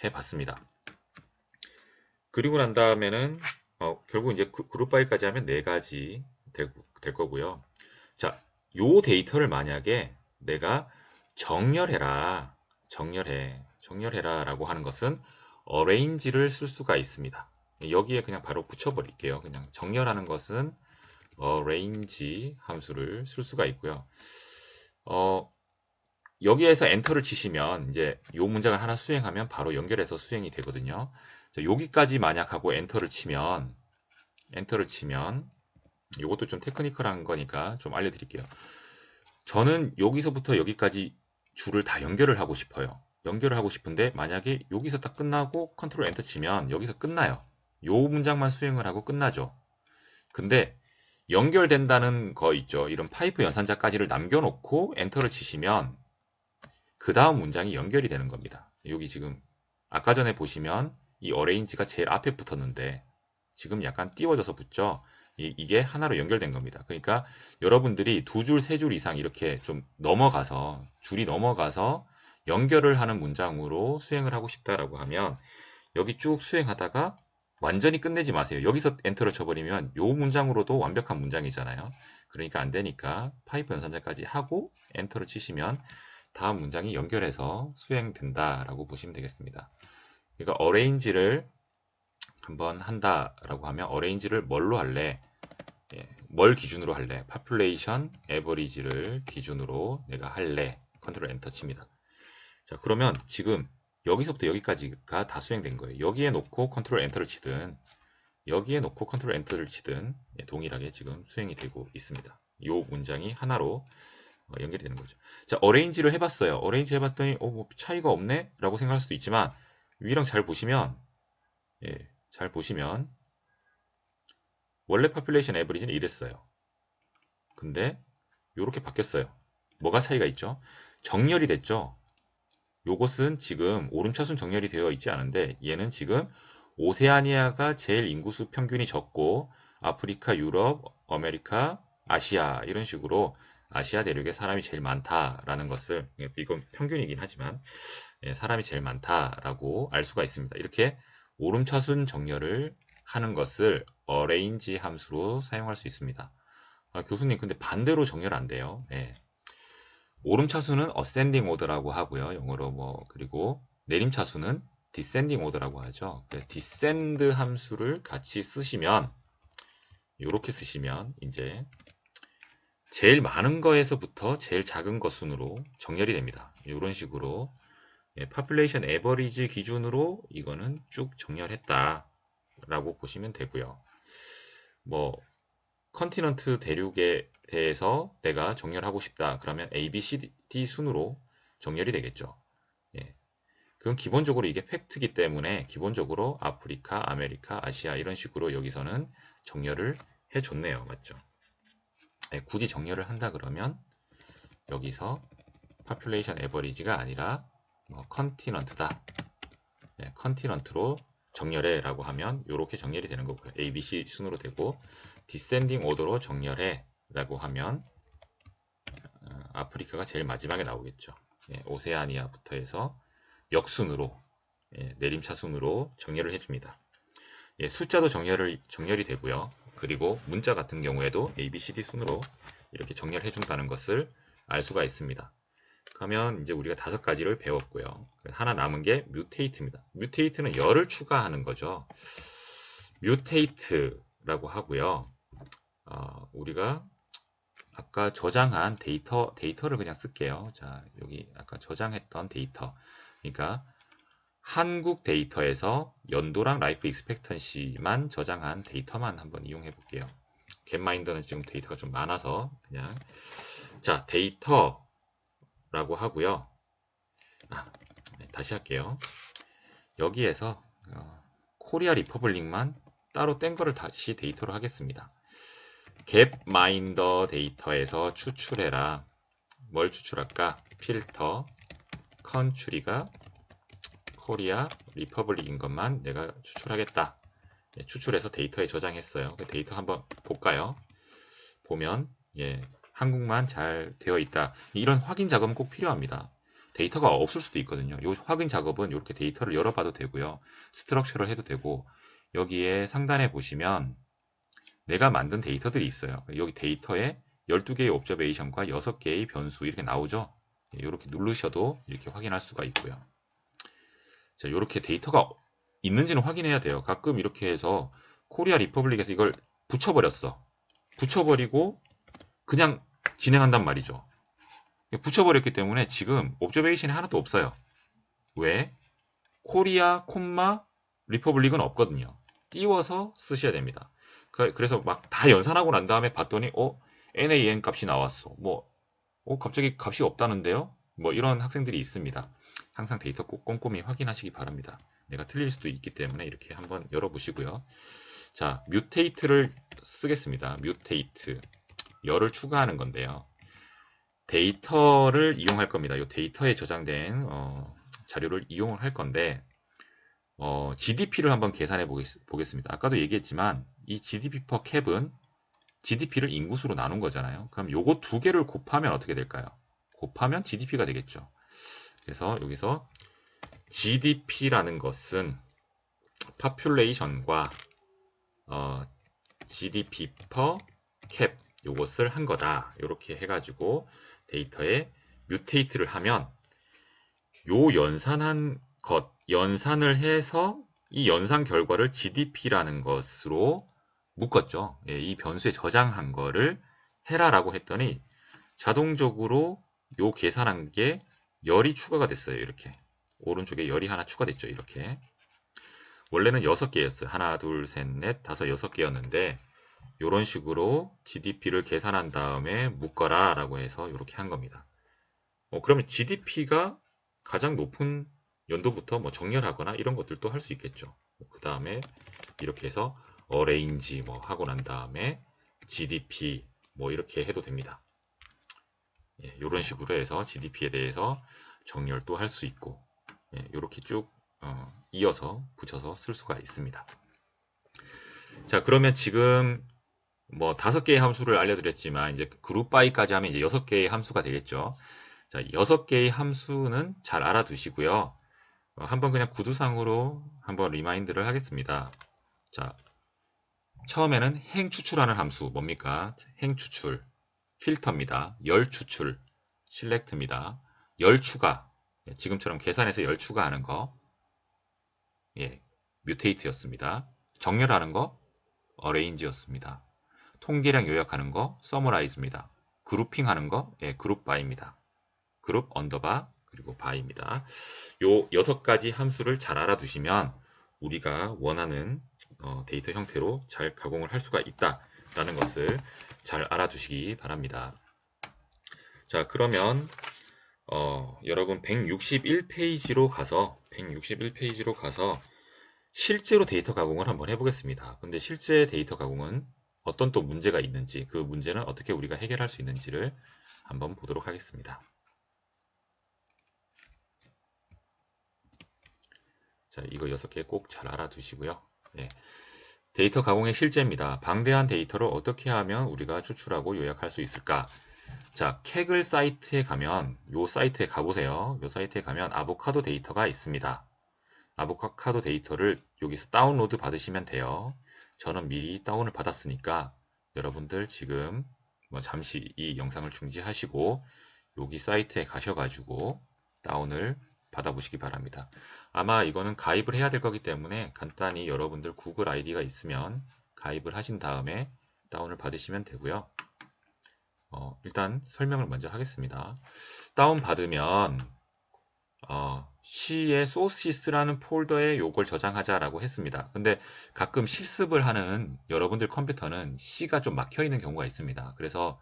해봤습니다. 그리고 난 다음에는 결국 이제 그룹 바이까지 하면 네 가지 될 거고요. 자, 요 데이터를 만약에 내가 정렬해라 라고 하는 것은 arrange를 쓸 수가 있습니다. 여기에 그냥 바로 붙여버릴게요. 그냥 정렬하는 것은 arrange 함수를 쓸 수가 있고요. 여기에서 엔터를 치시면 이제 요 문장을 하나 수행하면 바로 연결해서 수행이 되거든요. 자, 여기까지 만약 하고 엔터를 치면 이것도 좀 테크니컬한 거니까 좀 알려드릴게요. 저는 여기서부터 여기까지 줄을 다 연결을 하고 싶어요. 연결을 하고 싶은데 만약에 여기서 딱 끝나고 컨트롤 엔터 치면 여기서 끝나요. 요 문장만 수행을 하고 끝나죠. 근데 연결된다는 거 있죠. 이런 파이프 연산자까지를 남겨놓고 엔터를 치시면 그 다음 문장이 연결이 되는 겁니다. 여기 지금 아까 전에 보시면 이 어레인지가 제일 앞에 붙었는데 지금 약간 띄워져서 붙죠. 이게 하나로 연결된 겁니다. 그러니까 여러분들이 두 줄, 세 줄 이상 이렇게 좀 넘어가서 줄이 넘어가서 연결을 하는 문장으로 수행을 하고 싶다라고 하면 여기 쭉 수행하다가 완전히 끝내지 마세요. 여기서 엔터를 쳐버리면 요 문장으로도 완벽한 문장이잖아요. 그러니까 안 되니까 파이프 연산자까지 하고 엔터를 치시면 다음 문장이 연결해서 수행된다라고 보시면 되겠습니다. 그러니까 어레인지를 한번 한다라고 하면 어레인지를 뭘로 할래? 예, 뭘 기준으로 할래? population average를 기준으로 내가 할래? 컨트롤 엔터 칩니다. 자, 그러면 지금 여기서부터 여기까지가 다 수행된 거예요. 여기에 놓고 컨트롤 엔터를 치든 여기에 놓고 컨트롤 엔터를 치든 예, 동일하게 지금 수행이 되고 있습니다. 이 문장이 하나로 연결이 되는 거죠. 자, 어레인지를 해봤어요. 어레인지 해봤더니 뭐 차이가 없네? 라고 생각할 수도 있지만 위랑 잘 보시면 예, 잘 보시면 원래 population average는 이랬어요. 근데 이렇게 바뀌었어요. 뭐가 차이가 있죠? 정렬이 됐죠? 요것은 지금 오름차순 정렬이 되어 있지 않은데 얘는 지금 오세아니아가 제일 인구수 평균이 적고 아프리카, 유럽, 아메리카, 아시아 이런 식으로 아시아 대륙에 사람이 제일 많다라는 것을 이건 평균이긴 하지만 사람이 제일 많다라고 알 수가 있습니다. 이렇게 오름차순 정렬을 하는 것을 어레인지 함수로 사용할 수 있습니다. 교수님 근데 반대로 정렬 안 돼요. 오름차수는 ascending order라고 하고요. 영어로 뭐 그리고 내림차수는 descending order라고 하죠. 그래서 descend 함수를 같이 쓰시면 이렇게 쓰시면 이제 제일 많은 거에서부터 제일 작은 것 순으로 정렬이 됩니다. 이런 식으로 population average 기준으로 이거는 쭉 정렬했다라고 보시면 되고요. 뭐 컨티넌트 대륙에 대해서 내가 정렬하고 싶다. 그러면 A, B, C, D 순으로 정렬이 되겠죠. 그건 기본적으로 이게 팩트이기 때문에 기본적으로 아프리카, 아메리카, 아시아 이런 식으로 여기서는 정렬을 해줬네요. 맞죠? 굳이 정렬을 한다 그러면 여기서 population average가 아니라 컨티넌트다. 컨티넌트로 정렬해 라고 하면 이렇게 정렬이 되는 거고요. A, B, C 순으로 되고 디센딩 오더로 정렬해 라고 하면 아프리카가 제일 마지막에 나오겠죠. 오세아니아부터 해서 역순으로 내림차순으로 정렬을 해줍니다. 숫자도 정렬이 되고요. 그리고 문자 같은 경우에도 A, B, C, D 순으로 이렇게 정렬해 준다는 것을 알 수가 있습니다. 그러면 이제 우리가 5가지를 배웠고요. 하나 남은 게 뮤테이트입니다. 뮤테이트는 열을 추가하는 거죠. 뮤테이트라고 하고요. 우리가 아까 저장한 데이터를 그냥 쓸게요. 자, 여기 아까 저장했던 데이터. 그러니까 한국 데이터에서 연도랑 라이프 익스펙턴시만 저장한 데이터만 한번 이용해 볼게요. 겟마인더는 지금 데이터가 좀 많아서 그냥 자, 데이터라고 하고요. 다시 할게요. 여기에서 코리아 리퍼블릭만 따로 뗀 거를 다시 데이터로 하겠습니다. 겟마인더 데이터에서 추출해라. 뭘 추출할까? 필터 컨트리가 코리아 리퍼블릭인 것만 내가 추출하겠다. 추출해서 데이터에 저장했어요. 데이터 한번 볼까요? 보면 한국만 잘 되어 있다. 이런 확인 작업은 꼭 필요합니다. 데이터가 없을 수도 있거든요. 이 확인 작업은 이렇게 데이터를 열어봐도 되고요. 스트럭처를 해도 되고 여기에 상단에 보시면 내가 만든 데이터들이 있어요. 여기 데이터에 12개의 옵저베이션과 6개의 변수 이렇게 나오죠. 이렇게 누르셔도 이렇게 확인할 수가 있고요. 자, 이렇게 데이터가 있는지는 확인해야 돼요. 가끔 이렇게 해서 코리아 리퍼블릭에서 이걸 붙여버렸어. 붙여버리고 그냥 진행한단 말이죠. 붙여버렸기 때문에 지금 옵저베이션이 하나도 없어요. 왜? 코리아, 리퍼블릭은 없거든요. 띄워서 쓰셔야 됩니다. 그래서 막 다 연산하고 난 다음에 봤더니 NaN 값이 나왔어. 갑자기 값이 없다는데요? 뭐 이런 학생들이 있습니다. 항상 데이터 꼭 꼼꼼히 확인하시기 바랍니다. 내가 틀릴 수도 있기 때문에 이렇게 한번 열어보시고요. 자, 뮤테이트를 쓰겠습니다. 뮤테이트. 열을 추가하는 건데요. 데이터를 이용할 겁니다. 이 데이터에 저장된 자료를 이용을 할 건데 GDP를 한번 계산해 보겠습니다. 아까도 얘기했지만 이 GDP per cap은 GDP를 인구수로 나눈 거잖아요. 그럼 요거 두 개를 곱하면 어떻게 될까요? 곱하면 GDP가 되겠죠. 그래서 여기서 GDP라는 것은 population과 GDP per cap 요것을 한 거다. 이렇게 해가지고 데이터에 뮤테이트를 하면 요 연산한 것, 연산을 해서 이 연산 결과를 GDP라는 것으로 묶었죠. 예, 이 변수에 저장한 거를 해라라고 했더니 자동적으로 요 계산한 게 열이 추가가 됐어요. 이렇게 오른쪽에 열이 하나 추가됐죠. 이렇게 원래는 6개였어요. 하나, 둘, 셋, 넷, 다섯, 6개였는데 이런 식으로 GDP를 계산한 다음에 묶어라 라고 해서 이렇게 한 겁니다. 그러면 GDP가 가장 높은 연도부터 뭐 정렬하거나 이런 것들도 할 수 있겠죠. 그 다음에 이렇게 해서 arrange 뭐 하고 난 다음에 GDP 뭐 이렇게 해도 됩니다. 예, 이런 식으로 해서 GDP에 대해서 정렬도 할 수 있고 예, 이렇게 쭉 이어서 붙여서 쓸 수가 있습니다. 자, 그러면 지금 뭐 5개의 함수를 알려드렸지만 이제 그룹 바이까지 하면 이제 6개의 함수가 되겠죠. 자, 6개의 함수는 잘 알아두시고요. 한번 그냥 구두상으로 한번 리마인드를 하겠습니다. 자, 처음에는 행 추출하는 함수 뭡니까? 행 추출, 필터입니다. 열 추출, 셀렉트입니다. 열 추가, 지금처럼 계산해서 열 추가하는 거, 예, 뮤테이트였습니다. 정렬하는 거, arrange였습니다. 통계량 요약하는 거, summarize입니다. 그룹핑하는 거, 예, 그룹 바이입니다. 그룹 언더바 그리고 바이입니다. 요 6가지 함수를 잘 알아두시면 우리가 원하는 데이터 형태로 잘 가공을 할 수가 있다라는 것을 잘 알아두시기 바랍니다. 자, 그러면 여러분 161페이지로 가서 실제로 데이터 가공을 한번 해보겠습니다. 근데 실제 데이터 가공은 어떤 또 문제가 있는지, 그 문제는 어떻게 우리가 해결할 수 있는지를 한번 보도록 하겠습니다. 자, 이거 6개 꼭 잘 알아두시고요. 예. 데이터 가공의 실제입니다. 방대한 데이터를 어떻게 하면 우리가 추출하고 요약할 수 있을까? 자, 캐글 사이트에 가면, 요 사이트에 가보세요. 요 사이트에 가면 아보카도 데이터가 있습니다. 아보카도 데이터를 여기서 다운로드 받으시면 돼요. 저는 미리 다운을 받았으니까 여러분들 지금 뭐 잠시 이 영상을 중지하시고 여기 사이트에 가셔가지고 다운을 받아보시기 바랍니다. 아마 이거는 가입을 해야 될 거기 때문에 간단히 여러분들 구글 아이디가 있으면 가입을 하신 다음에 다운을 받으시면 되고요. 일단 설명을 먼저 하겠습니다. 다운 받으면 C의 소시스라는 폴더에 요걸 저장하자라고 했습니다. 근데 가끔 실습을 하는 여러분들 컴퓨터는 C가 좀 막혀 있는 경우가 있습니다. 그래서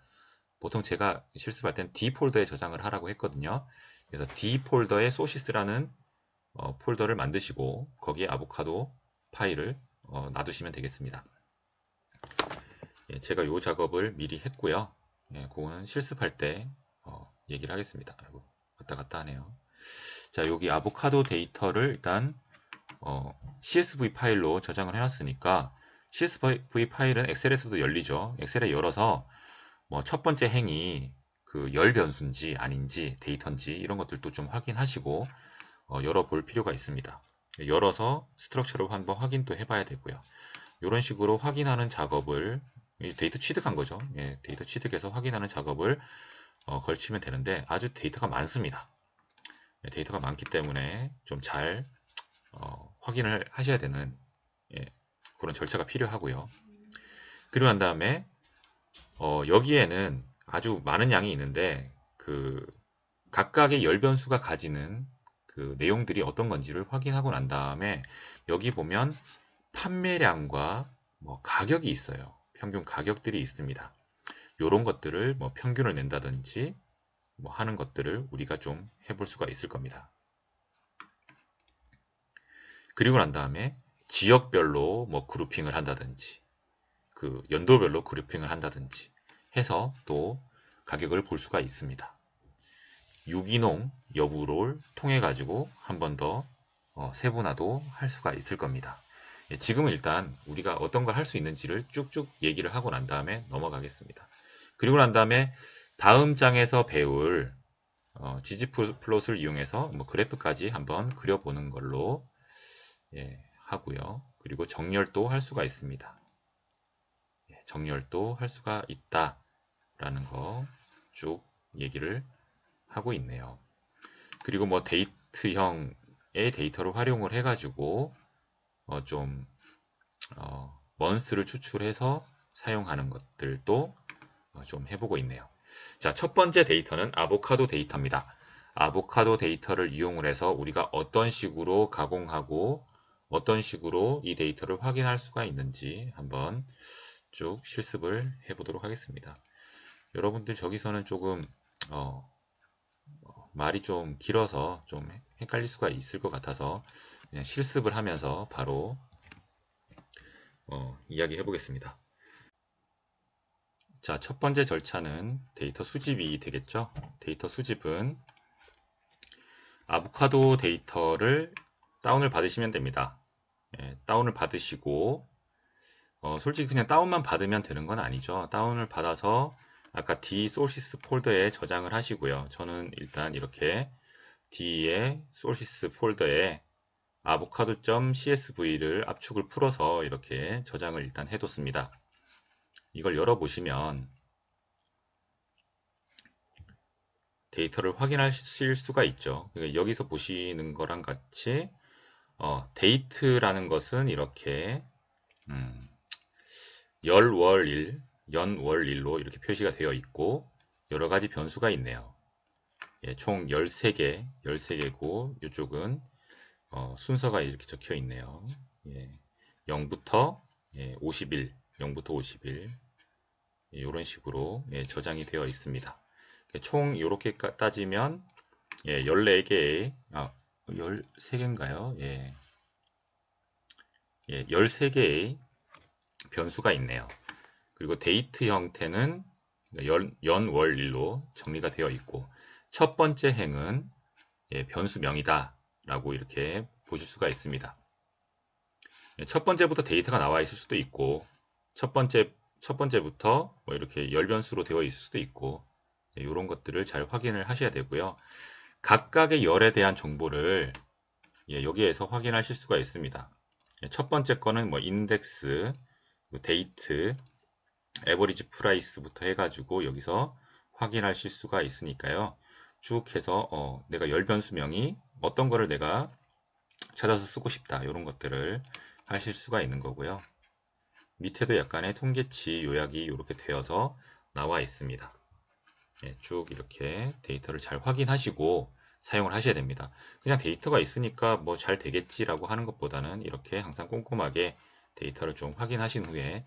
보통 제가 실습할 땐 D 폴더에 저장을 하라고 했거든요. 그래서 D 폴더에 소시스라는 폴더를 만드시고 거기에 아보카도 파일을 놔두시면 되겠습니다. 예, 제가 이 작업을 미리 했고요. 예, 그거는 실습할 때 얘기를 하겠습니다. 아이고, 왔다 갔다 하네요. 자, 여기 아보카도 데이터를 일단 CSV 파일로 저장을 해놨으니까 CSV 파일은 엑셀에서도 열리죠. 엑셀에 열어서 뭐 첫 번째 행이 그 열 변수인지 아닌지 데이터인지 이런 것들도 좀 확인하시고 열어볼 필요가 있습니다. 열어서 스트럭처를 한번 확인도 해봐야 되고요. 이런 식으로 확인하는 작업을 데이터 취득한 거죠. 예, 데이터 취득해서 확인하는 작업을 걸치면 되는데 아주 데이터가 많습니다. 예, 데이터가 많기 때문에 좀 잘 확인을 하셔야 되는 그런 절차가 필요하고요. 그리고 난 다음에 여기에는 아주 많은 양이 있는데 그 각각의 열 변수가 가지는 그 내용들이 어떤 건지를 확인하고 난 다음에 여기 보면 판매량과 뭐 가격이 있어요. 평균 가격들이 있습니다. 이런 것들을 뭐 평균을 낸다든지 뭐 하는 것들을 우리가 좀 해볼 수가 있을 겁니다. 그리고 난 다음에 지역별로 뭐 그룹핑을 한다든지 그 연도별로 그룹핑을 한다든지 해서 또 가격을 볼 수가 있습니다. 유기농 여부를 통해 가지고 한 번 더 세분화도 할 수가 있을 겁니다. 지금은 일단 우리가 어떤 걸 할 수 있는지를 쭉쭉 얘기를 하고 난 다음에 넘어가겠습니다. 그리고 난 다음에 다음 장에서 배울 지지플롯을 이용해서 뭐 그래프까지 한번 그려보는 걸로 하고요. 그리고 정렬도 할 수가 있습니다. 정렬도 할 수가 있다라는 거 쭉 얘기를 하고 있네요. 그리고 뭐 데이트형의 데이터를 활용을 해가지고 좀 먼스를 추출해서 사용하는 것들도 좀 해보고 있네요. 자, 첫 번째 데이터는 아보카도 데이터입니다. 아보카도 데이터를 이용을 해서 우리가 어떤 식으로 가공하고 어떤 식으로 이 데이터를 확인할 수가 있는지 한번 쭉 실습을 해보도록 하겠습니다. 여러분들 저기서는 조금 말이 좀 길어서 좀 헷갈릴 수가 있을 것 같아서 그냥 실습을 하면서 바로 이야기해 보겠습니다. 자, 첫 번째 절차는 데이터 수집이 되겠죠. 데이터 수집은 아보카도 데이터를 다운을 받으시면 됩니다. 다운을 받으시고 솔직히 그냥 다운만 받으면 되는 건 아니죠. 다운을 받아서 아까 D 소시스 폴더에 저장을 하시고요. 저는 일단 이렇게 D의 소시스 폴더에 avocado.csv를 압축을 풀어서 이렇게 저장을 일단 해뒀습니다. 이걸 열어보시면 데이터를 확인하실 수가 있죠. 그러니까 여기서 보시는 거랑 같이 데이트라는 것은 이렇게 열월일 연월일로 이렇게 표시가 되어 있고 여러 가지 변수가 있네요. 총 13개고 이쪽은 순서가 이렇게 적혀 있네요. 0부터 50일, 0부터 50일 이런 식으로 저장이 되어 있습니다. 총 이렇게 따지면 14개의 13개인가요? 13개의 변수가 있네요. 그리고 데이트 형태는 연월일로 정리가 되어 있고 첫 번째 행은 변수명이다 라고 이렇게 보실 수가 있습니다. 첫 번째부터 데이터가 나와 있을 수도 있고 첫 번째부터 뭐 이렇게 열변수로 되어 있을 수도 있고 이런 것들을 잘 확인을 하셔야 되고요. 각각의 열에 대한 정보를 여기에서 확인하실 수가 있습니다. 첫 번째 거는 뭐 인덱스, 데이트, 에버리지 프라이스부터 해가지고 여기서 확인하실 수가 있으니까요. 쭉 해서 내가 열 변수명이 어떤 거를 내가 찾아서 쓰고 싶다 이런 것들을 하실 수가 있는 거고요. 밑에도 약간의 통계치 요약이 이렇게 되어서 나와 있습니다. 쭉 이렇게 데이터를 잘 확인하시고 사용을 하셔야 됩니다. 그냥 데이터가 있으니까 뭐 잘 되겠지라고 하는 것보다는 이렇게 항상 꼼꼼하게 데이터를 좀 확인하신 후에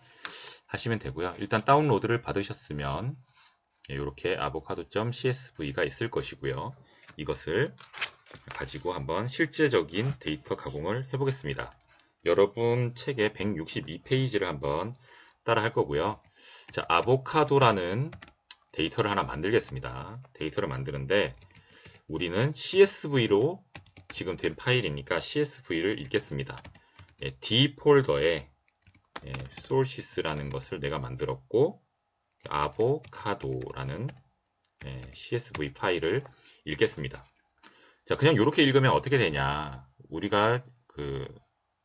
하시면 되고요. 일단 다운로드를 받으셨으면 이렇게 avocado.csv가 있을 것이고요. 이것을 가지고 한번 실제적인 데이터 가공을 해보겠습니다. 여러분 책의 162페이지를 한번 따라 할 거고요. 자, 아보카도라는 데이터를 하나 만들겠습니다. 데이터를 만드는데 우리는 CSV로 지금 된 파일이니까 CSV를 읽겠습니다. D 폴더에 sources라는 것을 내가 만들었고 avocado라는 CSV 파일을 읽겠습니다. 자, 그냥 이렇게 읽으면 어떻게 되냐? 우리가 그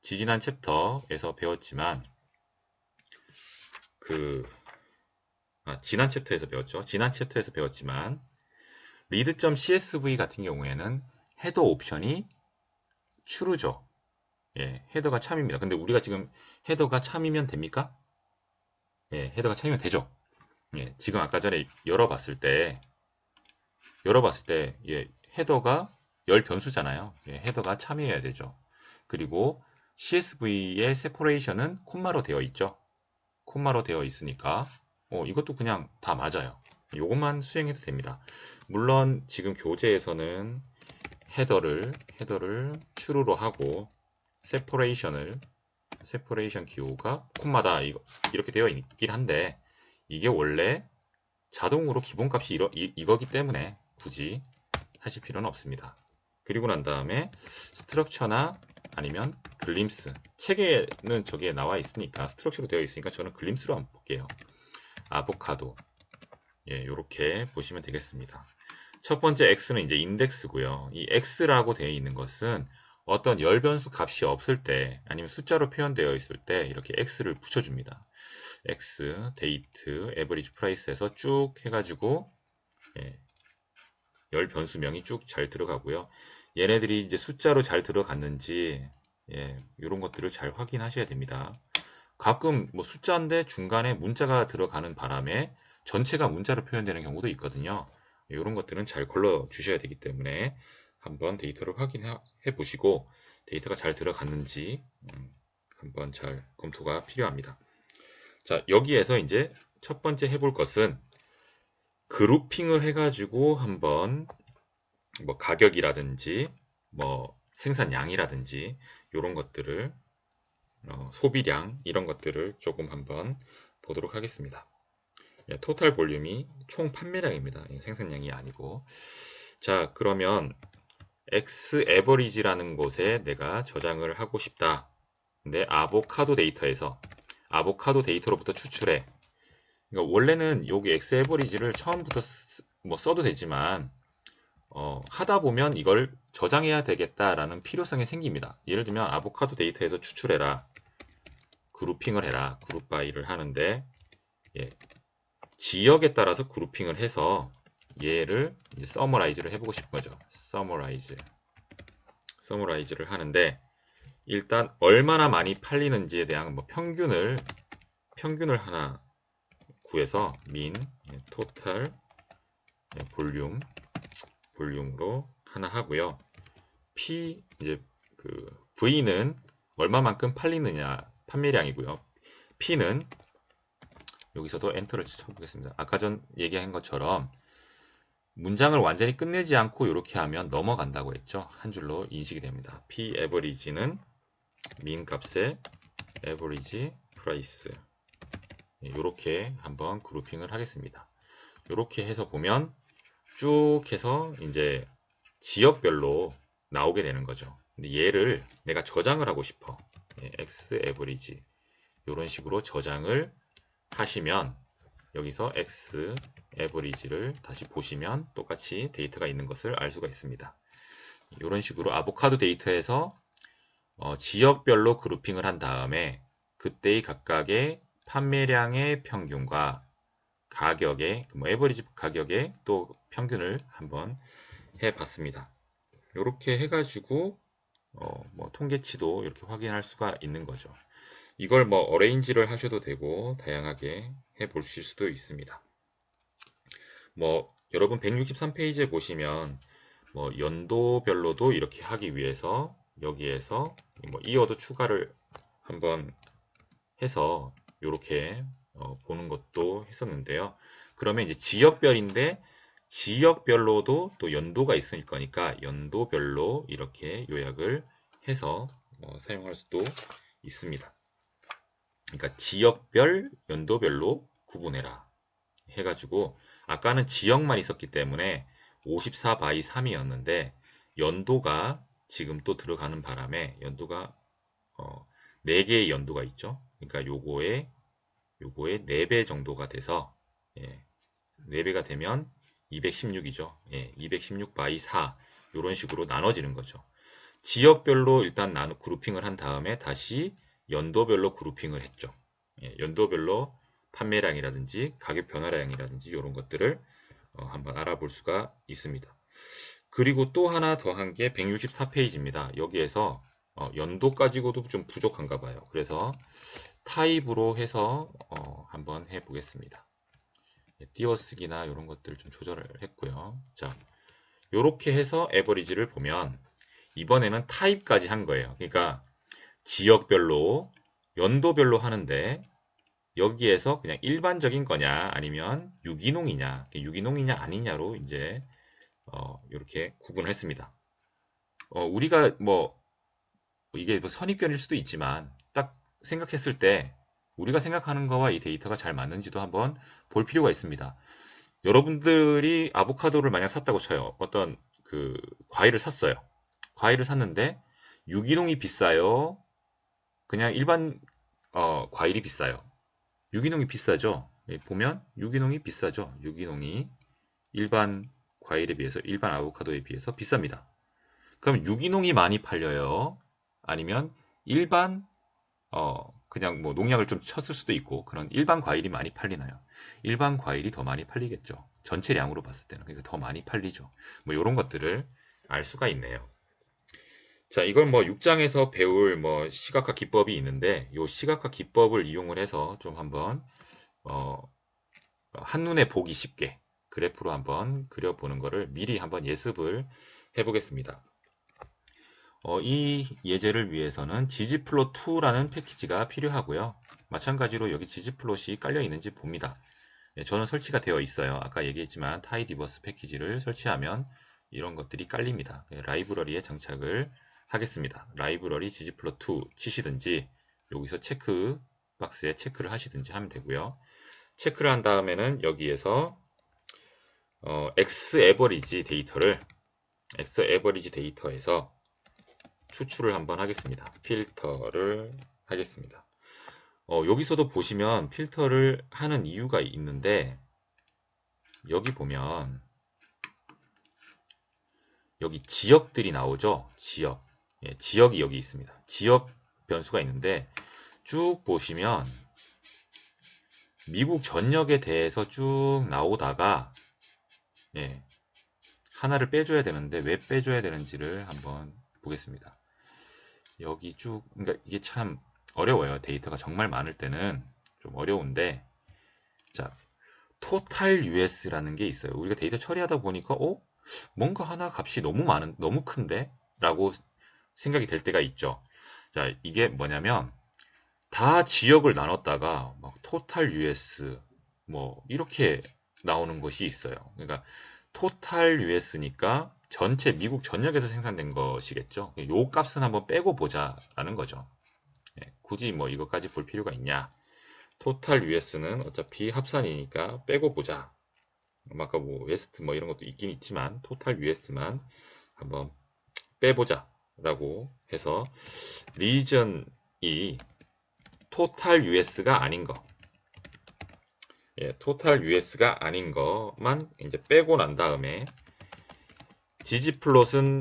지지난 챕터에서 배웠지만 지난 챕터에서 배웠죠. 지난 챕터에서 배웠지만 read.csv 같은 경우에는 헤더 옵션이 true죠. 헤더가 참입니다. 근데 우리가 지금 헤더가 참이면 됩니까? 헤더가 참이면 되죠. 지금 아까 전에 열어봤을 때 헤더가 열 변수잖아요. 헤더가 참여해야 되죠. 그리고 CSV의 세퍼레이션은 콤마로 되어 있죠. 콤마로 되어 있으니까 이것도 그냥 다 맞아요. 요것만 수행해도 됩니다. 물론 지금 교재에서는 헤더를 true로 하고 세퍼레이션 기호가 콤마다 이렇게 되어 있긴 한데 이게 원래 자동으로 기본값이 이거기 때문에 굳이 하실 필요는 없습니다. 그리고 난 다음에 스트럭처나 아니면 글림스, 책에는 저게 나와 있으니까 스트럭처로 되어 있으니까 저는 글림스로 한번 볼게요. 아보카도, 예, 이렇게 보시면 되겠습니다. 첫 번째 x는 이제 인덱스고요. 이 x라고 되어 있는 것은 어떤 열변수 값이 없을 때 아니면 숫자로 표현되어 있을 때 이렇게 x를 붙여줍니다. x, 데이트, 에버리지 프라이스에서 쭉 해가지고 예, 열 변수명이 쭉 잘 들어가고요. 얘네들이 이제 숫자로 잘 들어갔는지 예, 이런 것들을 잘 확인하셔야 됩니다. 가끔 뭐 숫자인데 중간에 문자가 들어가는 바람에 전체가 문자로 표현되는 경우도 있거든요. 이런 것들은 잘 걸러 주셔야 되기 때문에 한번 데이터를 확인해 보시고 데이터가 잘 들어갔는지 한번 잘 검토가 필요합니다. 자, 여기에서 이제 첫 번째 해볼 것은 그룹핑을 해가지고 한번 뭐 가격이라든지 뭐 생산량이라든지 이런 것들을 소비량 이런 것들을 조금 한번 보도록 하겠습니다. 예, 토탈 볼륨이 총 판매량입니다. 생산량이 아니고. 자, 그러면 X 에버리지라는 곳에 내가 저장을 하고 싶다. 근데 아보카도 데이터에서 아보카도 데이터로부터 추출해. 그러니까 원래는 여기 X 에버리지를 처음부터 뭐 써도 되지만 하다 보면 이걸 저장해야 되겠다라는 필요성이 생깁니다. 예를 들면 아보카도 데이터에서 추출해라. 그룹핑을 해라. 그룹 바이를 하는데 예, 지역에 따라서 그룹핑을 해서 얘를 이제 서머라이즈를 해보고 싶은 거죠. 서머라이즈를 하는데 일단 얼마나 많이 팔리는지에 대한 뭐 평균을 하나 구해서 min 토탈 볼륨으로 하나 하고요. P 이제 그 V는 얼마만큼 팔리느냐 판매량이고요. P는 여기서도 엔터를 쳐보겠습니다. 아까 전 얘기한 것처럼 문장을 완전히 끝내지 않고 이렇게 하면 넘어간다고 했죠. 한 줄로 인식이 됩니다. P average는 min 값의 average price 이렇게 한번 그룹핑을 하겠습니다. 이렇게 해서 보면 쭉 해서 이제 지역별로 나오게 되는 거죠. 근데 얘를 내가 저장을 하고 싶어. x average 이런 식으로 저장을 하시면 여기서 x average를 다시 보시면 똑같이 데이터가 있는 것을 알 수가 있습니다. 이런 식으로 아보카도 데이터에서 지역별로 그룹핑을 한 다음에 그때의 각각의 판매량의 평균과 가격의 뭐 에버리지 가격의 또 평균을 한번 해봤습니다. 이렇게 해가지고 뭐 통계치도 이렇게 확인할 수가 있는 거죠. 이걸 뭐 어레인지를 하셔도 되고 다양하게 해 보실 수도 있습니다. 뭐 여러분 163페이지에 보시면 뭐 연도별로도 이렇게 하기 위해서 여기에서 뭐 이어도 추가를 한번 해서 이렇게 보는 것도 했었는데요. 그러면 이제 지역별인데 지역별로도 또 연도가 있을 거니까 연도별로 이렇게 요약을 해서 사용할 수도 있습니다. 그러니까 지역별, 연도별로 구분해라 해가지고 아까는 지역만 있었기 때문에 54 by 3이었는데 연도가 지금 또 들어가는 바람에 연도가 4개의 연도가 있죠. 그러니까 요거의 4배 정도가 돼서 4배가 되면 216이죠. 216 by 4 이런 식으로 나눠지는 거죠. 지역별로 일단 그룹핑을 한 다음에 다시 연도별로 그룹핑을 했죠. 연도별로 판매량이라든지 가격 변화량이라든지 이런 것들을 한번 알아볼 수가 있습니다. 그리고 또 하나 더한 게 164페이지입니다. 여기에서 연도 가지고도 좀 부족한가 봐요. 그래서 타입으로 해서 한번 해보겠습니다. 띄어쓰기나 이런 것들을 좀 조절을 했고요. 자, 이렇게 해서 에버리지를 보면 이번에는 타입까지 한 거예요. 그러니까 지역별로 연도별로 하는데 여기에서 그냥 일반적인 거냐 아니면 유기농이냐 아니냐로 이제 이렇게 구분을 했습니다. 우리가 뭐 이게 뭐 선입견일 수도 있지만 딱 생각했을 때 우리가 생각하는 거와 이 데이터가 잘 맞는지도 한번 볼 필요가 있습니다. 여러분들이 아보카도를 만약 샀다고 쳐요. 어떤 그 과일을 샀어요. 과일을 샀는데 유기농이 비싸요? 그냥 일반 과일이 비싸요? 유기농이 비싸죠. 보면 유기농이 비싸죠. 유기농이 일반 과일에 비해서 일반 아보카도에 비해서 비쌉니다. 그럼 유기농이 많이 팔려요? 아니면 일반 그냥 뭐 농약을 좀 쳤을 수도 있고 그런 일반 과일이 많이 팔리나요? 일반 과일이 더 많이 팔리겠죠. 전체량으로 봤을 때는 그러니까 더 많이 팔리죠. 뭐 이런 것들을 알 수가 있네요. 자, 이건 뭐 6장에서 배울 뭐 시각화 기법이 있는데 이 시각화 기법을 이용을 해서 좀 한번 한눈에 보기 쉽게 그래프로 한번 그려보는 거를 미리 한번 예습을 해보겠습니다. 이 예제를 위해서는 ggplot2라는 패키지가 필요하고요. 마찬가지로 여기 ggplot이 깔려 있는지 봅니다. 저는 설치가 되어 있어요. 아까 얘기했지만 타이디버스 패키지를 설치하면 이런 것들이 깔립니다. 라이브러리에 장착을 하겠습니다. 라이브러리 ggplot2 치시든지 여기서 체크 박스에 체크를 하시든지 하면 되고요. 체크를 한 다음에는 여기에서 xaverage 데이터에서 추출을 한번 하겠습니다. 필터를 하겠습니다. 여기서도 보시면 필터를 하는 이유가 있는데 여기 보면 여기 지역들이 나오죠. 지역. 지역이 여기 있습니다. 지역 변수가 있는데 쭉 보시면 미국 전역에 대해서 쭉 나오다가 하나를 빼줘야 되는데 왜 빼줘야 되는지를 한번 보겠습니다. 여기 쭉 그러니까 이게 참 어려워요. 데이터가 정말 많을 때는 좀 어려운데 자 토탈 US라는 게 있어요. 우리가 데이터 처리하다 보니까 뭔가 하나 값이 너무 큰데? 라고 생각이 될 때가 있죠. 자, 이게 뭐냐면 다 지역을 나눴다가 막 토탈 US 뭐 이렇게 나오는 것이 있어요. 그러니까 토탈 US니까 전체 미국 전역에서 생산된 것이겠죠. 요 값은 한번 빼고 보자라는 거죠. 굳이 뭐 이것까지 볼 필요가 있냐. 토탈 US는 어차피 합산이니까 빼고 보자. 아까 뭐 웨스트 뭐 이런 것도 있긴 있지만 토탈 US만 한번 빼보자 라고 해서 리전이 토탈 US가 아닌 거 토탈 US가 아닌 것만 이제 빼고 난 다음에 ggplot은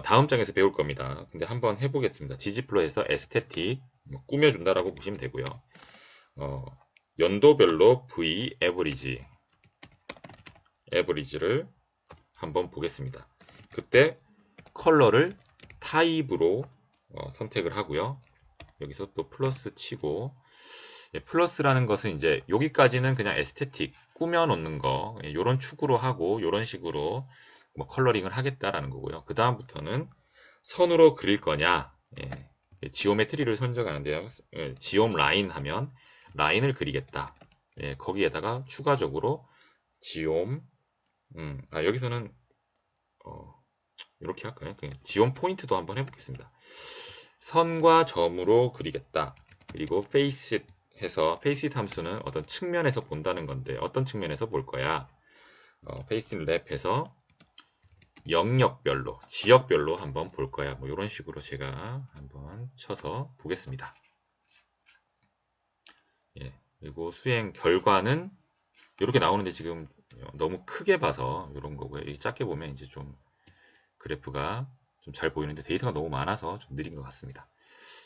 다음 장에서 배울 겁니다. 근데 한번 해보겠습니다. ggplot에서 에스테틱 꾸며준다라고 보시면 되고요. 연도별로 v average를 한번 보겠습니다. 그때 컬러를 타입으로 선택을 하고요. 여기서 또 플러스 치고 플러스라는 것은 이제 여기까지는 그냥 에스테틱 꾸며 놓는 거 이런 축으로 하고 이런 식으로 뭐 컬러링을 하겠다라는 거고요. 그 다음부터는 선으로 그릴 거냐 지오메트리를 선정하는데요. 지옴 라인 하면 라인을 그리겠다. 거기에다가 추가적으로 지옴 여기서는 이렇게 할까요? 지온 포인트도 한번 해보겠습니다. 선과 점으로 그리겠다. 그리고 face 해서 face 함수는 어떤 측면에서 본다는 건데 어떤 측면에서 볼 거야? face left 해서 영역별로, 지역별로 한번 볼 거야. 뭐 이런 식으로 제가 한번 쳐서 보겠습니다. 그리고 수행 결과는 이렇게 나오는데 지금 너무 크게 봐서 이런 거고요. 작게 보면 이제 좀 그래프가 좀 잘 보이는데 데이터가 너무 많아서 좀 느린 것 같습니다.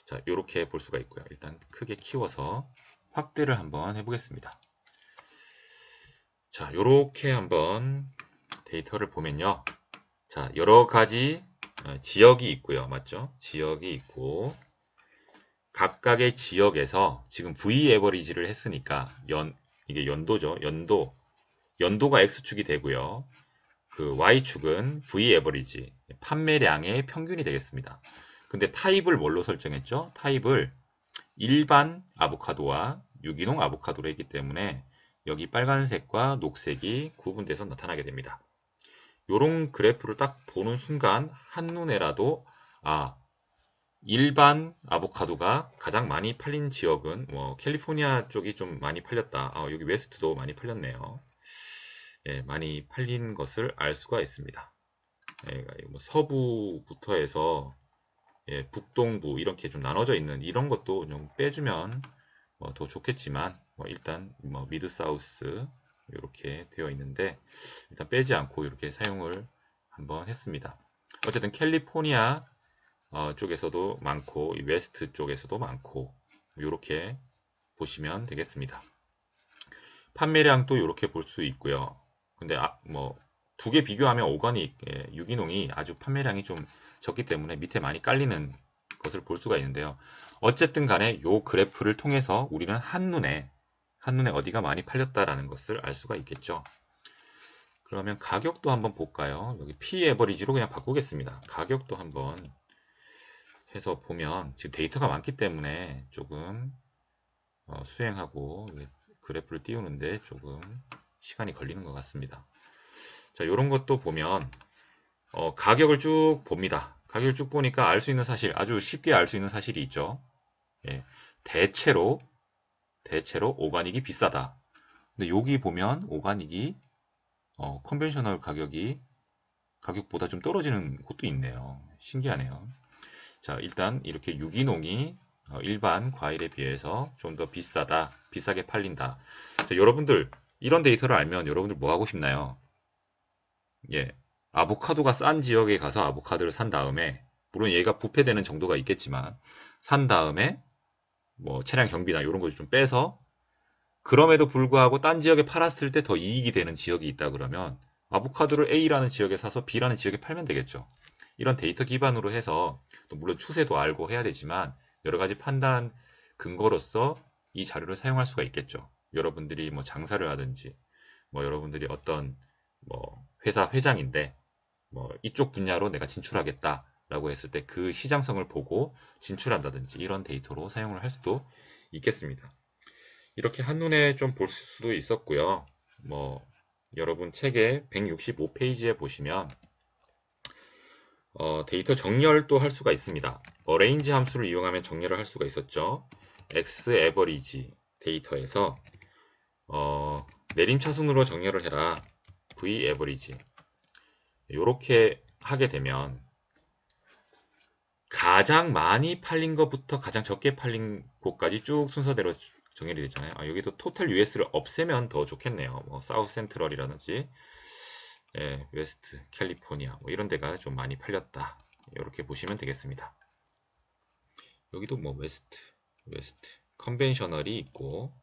자, 이렇게 볼 수가 있고요. 일단 크게 키워서 확대를 한번 해보겠습니다. 자, 이렇게 한번 데이터를 보면요. 자, 여러 가지 지역이 있고요. 맞죠? 지역이 있고 각각의 지역에서 지금 V 에버리지를 했으니까 이게 연도죠. 연도가 X축이 되고요. 그 Y축은 V 에버리지, 판매량의 평균이 되겠습니다. 근데 타입을 뭘로 설정했죠? 타입을 일반 아보카도와 유기농 아보카도로 했기 때문에 여기 빨간색과 녹색이 구분돼서 나타나게 됩니다. 요런 그래프를 딱 보는 순간 한눈에라도 일반 아보카도가 가장 많이 팔린 지역은 캘리포니아 쪽이 좀 많이 팔렸다. 여기 웨스트도 많이 팔렸네요. 예, 많이 팔린 것을 알 수가 있습니다. 예, 서부부터 해서 북동부 이렇게 좀 나눠져 있는 이런 것도 좀 빼주면 더 좋겠지만 일단 미드 사우스 이렇게 되어 있는데 일단 빼지 않고 이렇게 사용을 한번 했습니다. 어쨌든 캘리포니아 쪽에서도 많고 이 웨스트 쪽에서도 많고 이렇게 보시면 되겠습니다. 판매량도 이렇게 볼 수 있고요. 근데 두 개 비교하면 오가닉 유기농이 아주 판매량이 좀 적기 때문에 밑에 많이 깔리는 것을 볼 수가 있는데요. 어쨌든 간에 이 그래프를 통해서 우리는 한눈에 어디가 많이 팔렸다라는 것을 알 수가 있겠죠. 그러면 가격도 한번 볼까요? 여기 P 에버리지로 그냥 바꾸겠습니다. 가격도 한번 해서 보면 지금 데이터가 많기 때문에 조금 수행하고 그래프를 띄우는데 조금 시간이 걸리는 것 같습니다. 자, 이런 것도 보면 가격을 쭉 봅니다. 가격을 쭉 보니까 알 수 있는 사실, 아주 쉽게 알 수 있는 사실이 있죠. 예, 대체로 오가닉이 비싸다. 근데 여기 보면 오가닉이 컨벤셔널 가격보다 좀 떨어지는 곳도 있네요. 신기하네요. 자, 일단 이렇게 유기농이 일반 과일에 비해서 좀 더 비싸게 팔린다. 자, 여러분들 이런 데이터를 알면 여러분들 뭐 하고 싶나요? 예, 아보카도가 싼 지역에 가서 아보카도를 산 다음에 물론 얘가 부패되는 정도가 있겠지만 산 다음에 차량 경비나 이런 거 좀 빼서 그럼에도 불구하고 딴 지역에 팔았을 때 더 이익이 되는 지역이 있다 그러면 아보카도를 A라는 지역에 사서 B라는 지역에 팔면 되겠죠. 이런 데이터 기반으로 해서 또 물론 추세도 알고 해야 되지만 여러 가지 판단 근거로서 이 자료를 사용할 수가 있겠죠. 여러분들이 장사를 하든지 여러분들이 어떤 회사 회장인데 이쪽 분야로 내가 진출하겠다라고 했을 때 그 시장성을 보고 진출한다든지 이런 데이터로 사용을 할 수도 있겠습니다. 이렇게 한눈에 좀 볼 수도 있었고요. 여러분 책의 165페이지에 보시면 데이터 정렬도 할 수가 있습니다. range 함수를 이용하면 정렬을 할 수가 있었죠. x average 데이터에서 내림차순으로 정렬을 해라. v average 이렇게 하게 되면 가장 많이 팔린 것부터 가장 적게 팔린 곳까지 쭉 순서대로 정렬이 되잖아요. 여기도 토탈 US를 없애면 더 좋겠네요. 사우스 센트럴이라든지 웨스트 캘리포니아 이런 데가 좀 많이 팔렸다. 이렇게 보시면 되겠습니다. 여기도 웨스트 컨벤셔널이 있고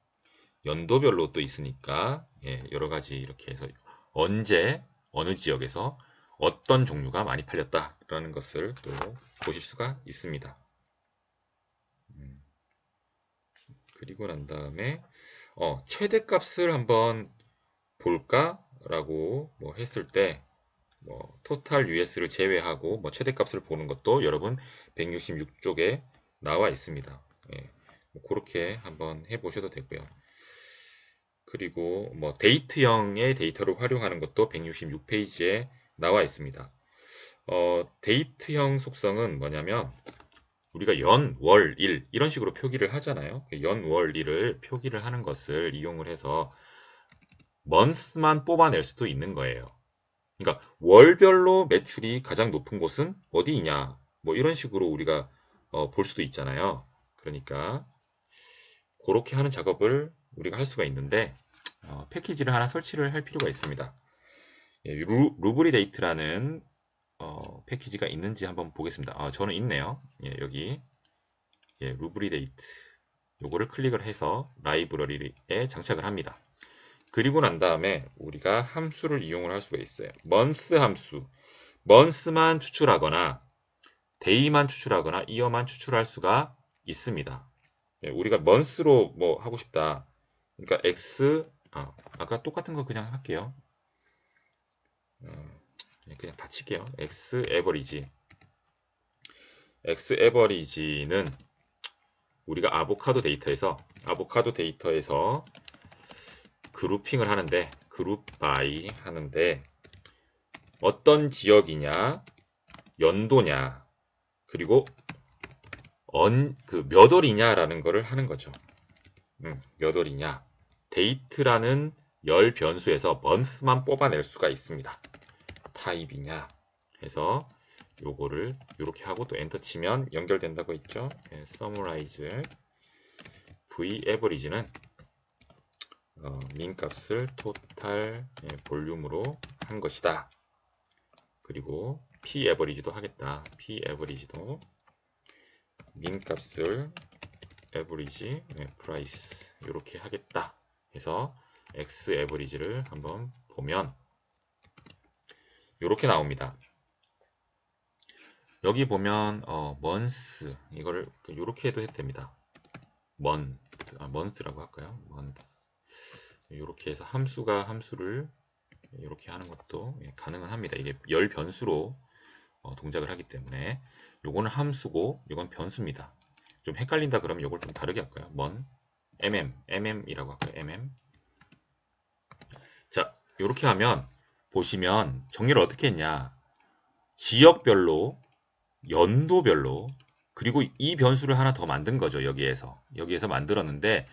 연도별로 또 있으니까 여러 가지 이렇게 해서 언제 어느 지역에서 어떤 종류가 많이 팔렸다라는 것을 또 보실 수가 있습니다. 그리고 난 다음에 최대값을 한번 볼까라고 했을 때 토탈 US를 제외하고 최대값을 보는 것도 여러분 166쪽에 나와 있습니다. 그렇게 한번 해보셔도 되고요. 그리고 데이트형의 데이터를 활용하는 것도 166페이지에 나와 있습니다. 데이트형 속성은 뭐냐면 우리가 연, 월, 일 이런 식으로 표기를 하잖아요. 연, 월, 일을 표기를 하는 것을 이용을 해서 month만 뽑아낼 수도 있는 거예요. 그러니까 월별로 매출이 가장 높은 곳은 어디이냐 이런 식으로 우리가 볼 수도 있잖아요. 그러니까 그렇게 하는 작업을 우리가 할 수가 있는데 패키지를 하나 설치를 할 필요가 있습니다. 루브리데이트라는 패키지가 있는지 한번 보겠습니다. 저는 있네요. 여기 루브리데이트 요거를 클릭을 해서 라이브러리에 장착을 합니다. 그리고 난 다음에 우리가 함수를 이용을 할 수가 있어요. month 함수, month만 추출하거나 day만 추출하거나 year만 추출할 수가 있습니다. 우리가 month로 하고 싶다. 그러니까 x 아까 똑같은 거 그냥 할게요. 그냥 다 칠게요. x average는 우리가 아보카도 데이터에서 아보카도 데이터에서 그룹핑을 하는데, 그룹 바이 하는데, 어떤 지역이냐, 연도냐, 그리고 몇 월이냐라는 거를 하는 거죠. 몇 월이냐. 데이트라는 열 변수에서 month만 뽑아낼 수가 있습니다. 타입이냐 해서 요거를 이렇게 하고 또 엔터 치면 연결된다고 했죠. summarize v average는 민 값을 토탈 볼륨으로 한 것이다. 그리고 p average도 하겠다. p average도 민 값을 average price 이렇게 하겠다. 해서 x average를 한번 보면 이렇게 나옵니다. 여기 보면 months 이거를 이렇게 해도 됩니다. month라고 할까요? months 이렇게 해서 함수를 이렇게 하는 것도 가능은 합니다. 이게 열 변수로 동작을 하기 때문에 요거는 함수고 요건 변수입니다. 좀 헷갈린다 그러면 요걸 좀 다르게 할까요? mm이라고 할까요? mm. 자, 이렇게 하면 보시면 정리를 어떻게 했냐? 지역별로, 연도별로, 그리고 이 변수를 하나 더 만든 거죠. 여기에서 만들었는데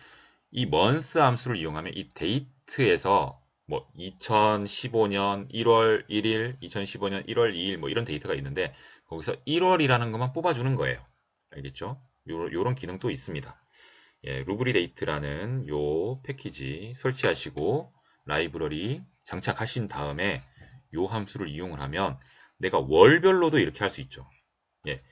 이 month 함수를 이용하면 이 데이트에서 뭐 2015년 1월 1일, 2015년 1월 2일 뭐 이런 데이터가 있는데 거기서 1월이라는 것만 뽑아주는 거예요. 알겠죠? 요런 기능도 있습니다. 예, 루브리데이트라는 요 패키지 설치하시고 라이브러리 장착하신 다음에 요 함수를 이용을 하면 내가 월별로도 이렇게 할 수 있죠. 예,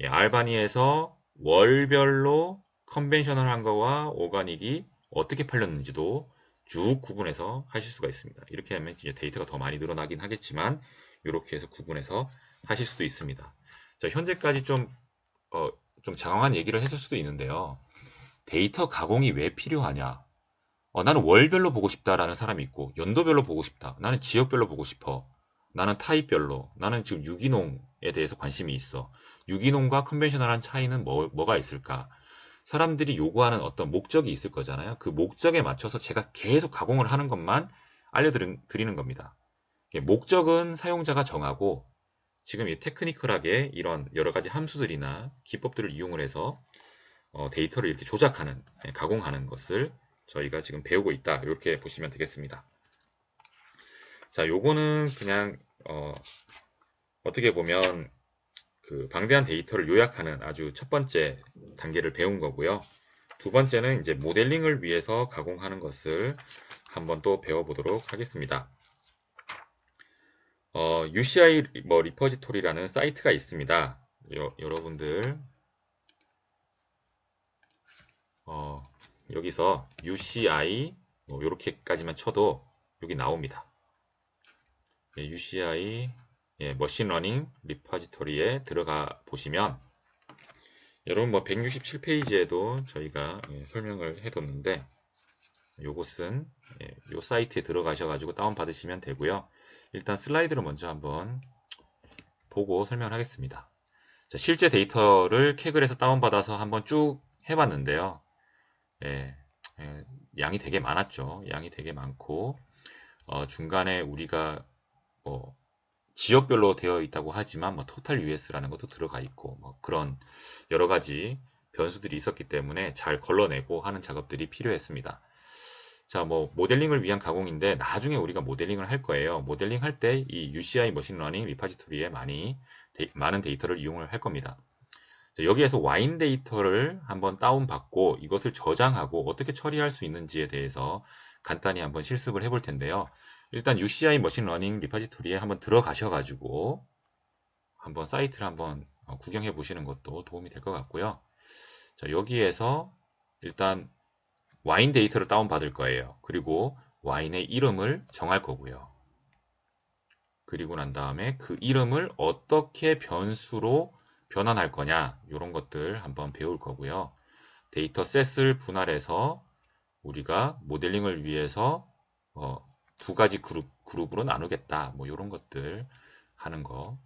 알바니에서 월별로 컨벤셔널한 거와 오가닉이 어떻게 팔렸는지도 쭉 구분해서 하실 수가 있습니다. 이렇게 하면 이제 데이터가 더 많이 늘어나긴 하겠지만 이렇게 해서 구분해서 하실 수도 있습니다. 자, 현재까지 좀 장황한 얘기를 했을 수도 있는데요. 데이터 가공이 왜 필요하냐? 나는 월별로 보고 싶다라는 사람이 있고 연도별로 보고 싶다. 나는 지역별로 보고 싶어. 나는 타입별로. 나는 지금 유기농에 대해서 관심이 있어. 유기농과 컨벤셔널한 차이는 뭐가 있을까? 사람들이 요구하는 어떤 목적이 있을 거잖아요. 그 목적에 맞춰서 제가 계속 가공을 하는 것만 알려드리는 겁니다. 목적은 사용자가 정하고 지금 이 테크니컬하게 이런 여러 가지 함수들이나 기법들을 이용을 해서 데이터를 이렇게 조작하는, 가공하는 것을 저희가 지금 배우고 있다. 이렇게 보시면 되겠습니다. 자, 요거는 그냥 어떻게 보면 그 방대한 데이터를 요약하는 아주 첫 번째 단계를 배운 거고요. 두 번째는 이제 모델링을 위해서 가공하는 것을 한번 또 배워보도록 하겠습니다. UCI 리퍼지토리라는 사이트가 있습니다. 여러분들 여기서 UCI 이렇게까지만 쳐도 여기 나옵니다. UCI 머신러닝 리퍼지토리에 들어가 보시면 여러분 167페이지에도 저희가 설명을 해뒀는데 요것은 요 사이트에 들어가셔가지고 다운받으시면 되고요. 일단 슬라이드를 먼저 한번 보고 설명을 하겠습니다. 자, 실제 데이터를 캐글에서 다운받아서 한번 쭉 해봤는데요. 양이 되게 많았죠. 양이 되게 많고 중간에 우리가 지역별로 되어 있다고 하지만 토탈 US라는 것도 들어가 있고 그런 여러 가지 변수들이 있었기 때문에 잘 걸러내고 하는 작업들이 필요했습니다. 자, 모델링을 위한 가공인데 나중에 우리가 모델링을 할 거예요. 모델링 할 때 이 UCI 머신러닝 리퍼지토리에 많은 데이터를 이용을 할 겁니다. 자, 여기에서 와인 데이터를 한번 다운받고 이것을 저장하고 어떻게 처리할 수 있는지에 대해서 간단히 한번 실습을 해볼 텐데요. 일단 UCI 머신러닝 리퍼지토리에 한번 들어가셔가지고 한번 사이트를 한번 구경해 보시는 것도 도움이 될 것 같고요. 자, 여기에서 일단 와인 데이터를 다운받을 거예요. 그리고 와인의 이름을 정할 거고요. 그리고 난 다음에 그 이름을 어떻게 변수로 변환할 거냐 이런 것들 한번 배울 거고요. 데이터셋을 분할해서 우리가 모델링을 위해서 두 가지 그룹으로 나누겠다 이런 것들 하는 거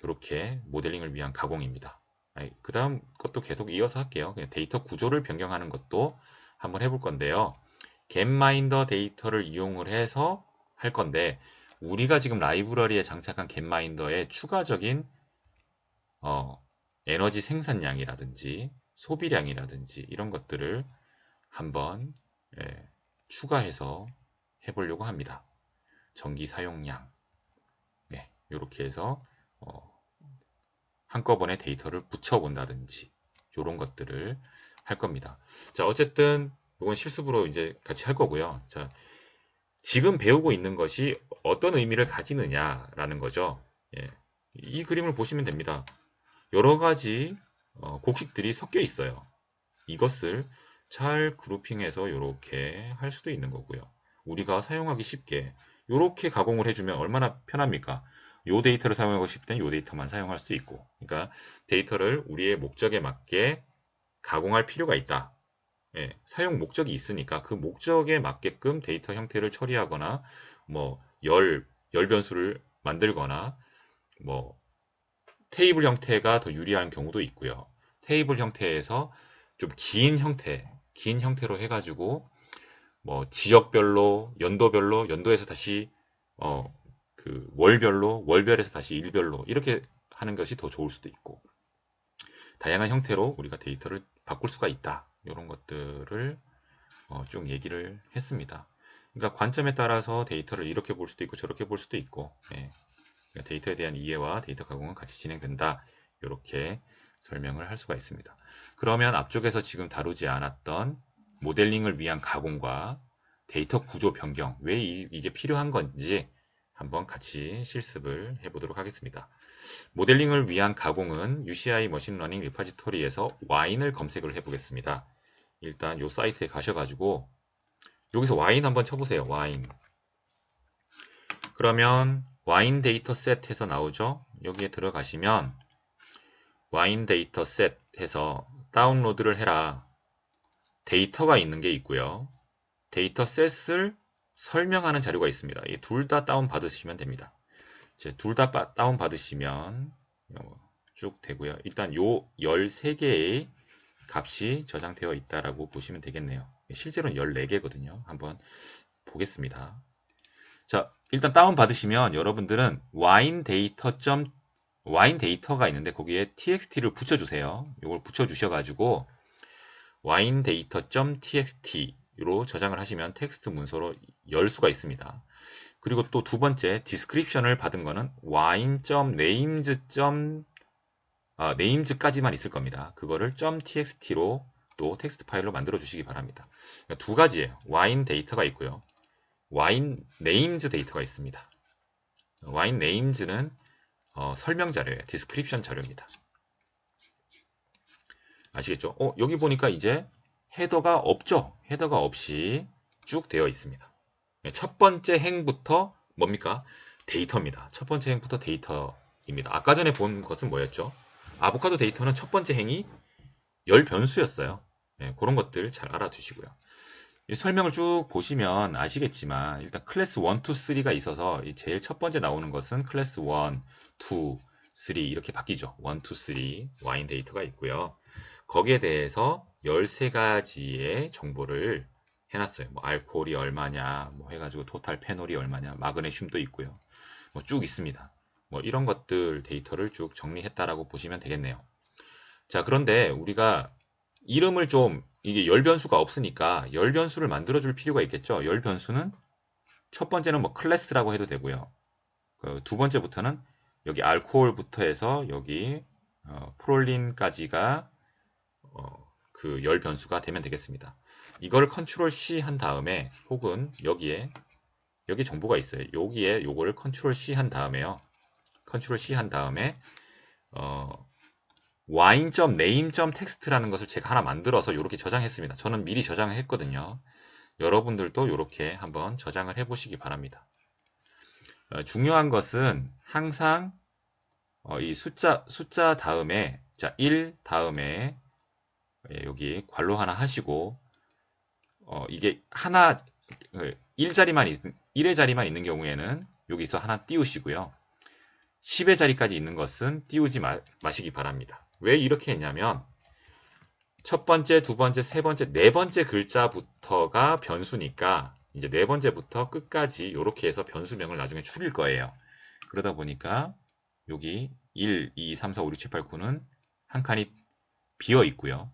이렇게 모델링을 위한 가공입니다. 그 다음 것도 계속 이어서 할게요. 그냥 데이터 구조를 변경하는 것도 한번 해볼 건데요. 겟마인더 데이터를 이용을 해서 할 건데, 우리가 지금 라이브러리에 장착한 겟마인더의 추가적인 에너지 생산량이라든지 소비량이라든지 이런 것들을 한번 추가해서 해보려고 합니다. 전기 사용량, 이렇게 해서 한꺼번에 데이터를 붙여본다든지 이런 것들을 할 겁니다. 자, 어쨌든 이건 실습으로 이제 같이 할 거고요. 자, 지금 배우고 있는 것이 어떤 의미를 가지느냐라는 거죠. 이 그림을 보시면 됩니다. 여러 가지 곡식들이 섞여 있어요. 이것을 잘 그룹핑해서 이렇게 할 수도 있는 거고요. 우리가 사용하기 쉽게 이렇게 가공을 해주면 얼마나 편합니까? 이 데이터를 사용하고 싶을 땐 이 데이터만 사용할 수 있고, 그러니까 데이터를 우리의 목적에 맞게 가공할 필요가 있다. 사용 목적이 있으니까 그 목적에 맞게끔 데이터 형태를 처리하거나 뭐 열 변수를 만들거나 뭐 테이블 형태가 더 유리한 경우도 있고요. 테이블 형태에서 좀 긴 형태로 해가지고 뭐 지역별로, 연도별로, 연도에서 다시 그 월별에서 다시 일별로 이렇게 하는 것이 더 좋을 수도 있고, 다양한 형태로 우리가 데이터를 바꿀 수가 있다. 이런 것들을 쭉 얘기를 했습니다. 그러니까 관점에 따라서 데이터를 이렇게 볼 수도 있고 저렇게 볼 수도 있고, 그러니까 데이터에 대한 이해와 데이터 가공은 같이 진행된다. 이렇게 설명을 할 수가 있습니다. 그러면 앞쪽에서 지금 다루지 않았던 모델링을 위한 가공과 데이터 구조 변경, 왜 이게 필요한 건지 한번 같이 실습을 해보도록 하겠습니다. 모델링을 위한 가공은 UCI 머신러닝 리파지토리에서 와인을 검색을 해보겠습니다. 일단 이 사이트에 가셔가지고 여기서 와인 한번 쳐보세요. 와인. 그러면 와인 데이터 셋 해서 나오죠. 여기에 들어가시면 와인 데이터 셋 해서 다운로드를 해라. 데이터가 있는 게 있고요. 데이터 셋을 설명하는 자료가 있습니다. 이 둘 다 다운 받으시면 됩니다. 둘 다 다운 받으시면 쭉 되고요. 일단 요 13개의 값이 저장되어 있다라고 보시면 되겠네요. 실제로는 14개거든요. 한번 보겠습니다. 자, 일단 다운 받으시면 여러분들은 와인 데이터가 있는데 거기에 txt를 붙여주세요. 이걸 붙여주셔가지고 와인 데이터.txt로 저장을 하시면 텍스트 문서로 열 수가 있습니다. 그리고 또 두 번째 디스크립션을 받은 거는 names까지만 있을 겁니다. 그거를 .txt로 또 텍스트 파일로 만들어 주시기 바랍니다. 그러니까 두 가지예요. 와인 데이터가 있고요. 와인 네임즈 데이터가 있습니다. 와인 네임즈는 설명 자료예요. 디스크립션 자료입니다. 아시겠죠? 여기 보니까 이제 헤더가 없죠? 헤더가 없이 쭉 되어 있습니다. 첫 번째 행부터 뭡니까? 데이터입니다. 첫 번째 행부터 데이터입니다. 아까 전에 본 것은 뭐였죠? 아보카도 데이터는 첫 번째 행이 열 변수였어요. 그런 것들 잘 알아두시고요. 이 설명을 쭉 보시면 아시겠지만 일단 클래스 1, 2, 3가 있어서 제일 첫 번째 나오는 것은 클래스 1, 2, 3 이렇게 바뀌죠. 1, 2, 3 와인 데이터가 있고요. 거기에 대해서 13가지의 정보를 해놨어요. 뭐 알코올이 얼마냐, 뭐 해가지고 토탈 페놀이 얼마냐, 마그네슘도 있고요. 뭐 쭉 있습니다. 뭐 이런 것들 데이터를 쭉 정리했다라고 보시면 되겠네요. 자, 그런데 우리가 이름을 좀 이게 열 변수가 없으니까 열 변수를 만들어 줄 필요가 있겠죠. 열 변수는 첫 번째는 뭐 클래스라고 해도 되고요. 두 번째부터는 여기 알코올부터 해서 여기 프롤린까지가 그 열 변수가 되면 되겠습니다. 이걸 컨트롤 C 한 다음에 혹은 여기 정보가 있어요. 여기에 요거를 컨트롤 C 한 다음에요. 컨트롤 C 한 다음에 wine.name.txt라는 것을 제가 하나 만들어서 이렇게 저장했습니다. 저는 미리 저장을 했거든요. 여러분들도 이렇게 한번 저장을 해보시기 바랍니다. 중요한 것은 항상 이 숫자 다음에 자, 1 다음에 여기 괄호 하나 하시고 이게 하나 1의 자리만 있는 경우에는 여기서 하나 띄우시고요. 10의 자리까지 있는 것은 띄우지 마시기 바랍니다. 왜 이렇게 했냐면 첫 번째, 두 번째, 세 번째, 네 번째 글자부터가 변수니까 이제 네 번째부터 끝까지 이렇게 해서 변수명을 나중에 추릴 거예요. 그러다 보니까 여기 1, 2, 3, 4, 5, 6, 7, 8, 9는 한 칸이 비어 있고요.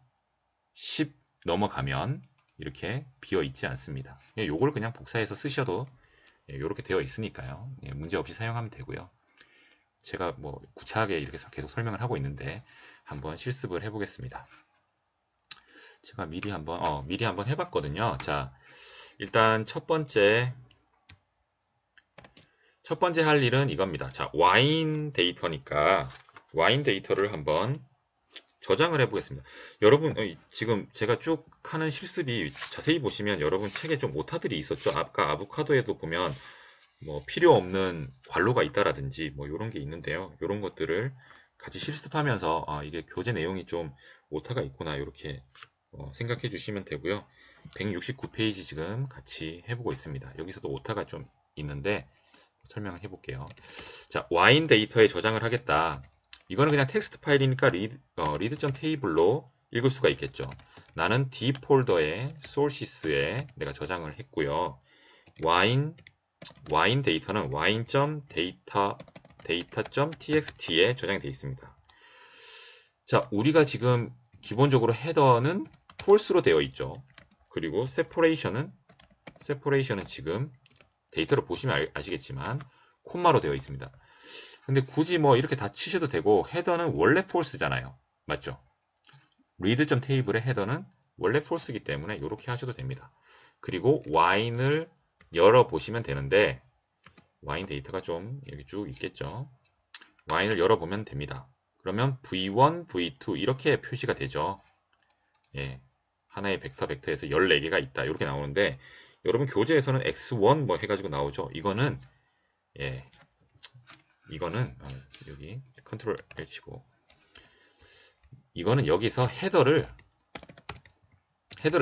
10 넘어가면 이렇게 비어 있지 않습니다. 요걸 그냥 복사해서 쓰셔도 이렇게 되어 있으니까요. 문제없이 사용하면 되고요. 제가 뭐 구차하게 이렇게 계속 설명을 하고 있는데 한번 실습을 해보겠습니다. 제가 미리 한번 해봤거든요. 자, 일단 첫 번째 할 일은 이겁니다. 자, 와인 데이터니까 와인 데이터를 한번 저장을 해보겠습니다. 여러분 지금 제가 쭉 하는 실습이 자세히 보시면 여러분 책에 좀 오타들이 있었죠. 아까 아보카도에도 보면 뭐 필요 없는 괄호가 있다라든지 뭐 이런 게 있는데요. 이런 것들을 같이 실습하면서 이게 교재 내용이 좀 오타가 있구나 이렇게 생각해 주시면 되고요. 169페이지 지금 같이 해보고 있습니다. 여기서도 오타가 좀 있는데 설명을 해볼게요. 자, 와인 데이터에 저장을 하겠다. 이거는 그냥 텍스트 파일이니까 read.table로 읽을 수가 있겠죠. 나는 D 폴더의 sources에 내가 저장을 했고요. 와인 데이터는 wine.data.txt에 저장이 되어 있습니다. 자, 우리가 지금 기본적으로 헤더는 false로 되어 있죠. 그리고 separation은 지금 데이터를 보시면 아시겠지만 콤마로 되어 있습니다. 근데 굳이 뭐 이렇게 다 치셔도 되고 헤더는 원래 false잖아요. 맞죠? read.table의 헤더는 원래 false이기 때문에 이렇게 하셔도 됩니다. 그리고 wine을 열어보시면 되는데 와인 데이터가 좀 여기 쭉 있겠죠. 와인을 열어보면 됩니다. 그러면 V1, V2 이렇게 표시가 되죠. 예, 하나의 벡터에서 14개가 있다 이렇게 나오는데 여러분 교재에서는 X1 뭐 해가지고 나오죠. 이거는 여기 컨트롤 L 치고 이거는 여기서 헤더를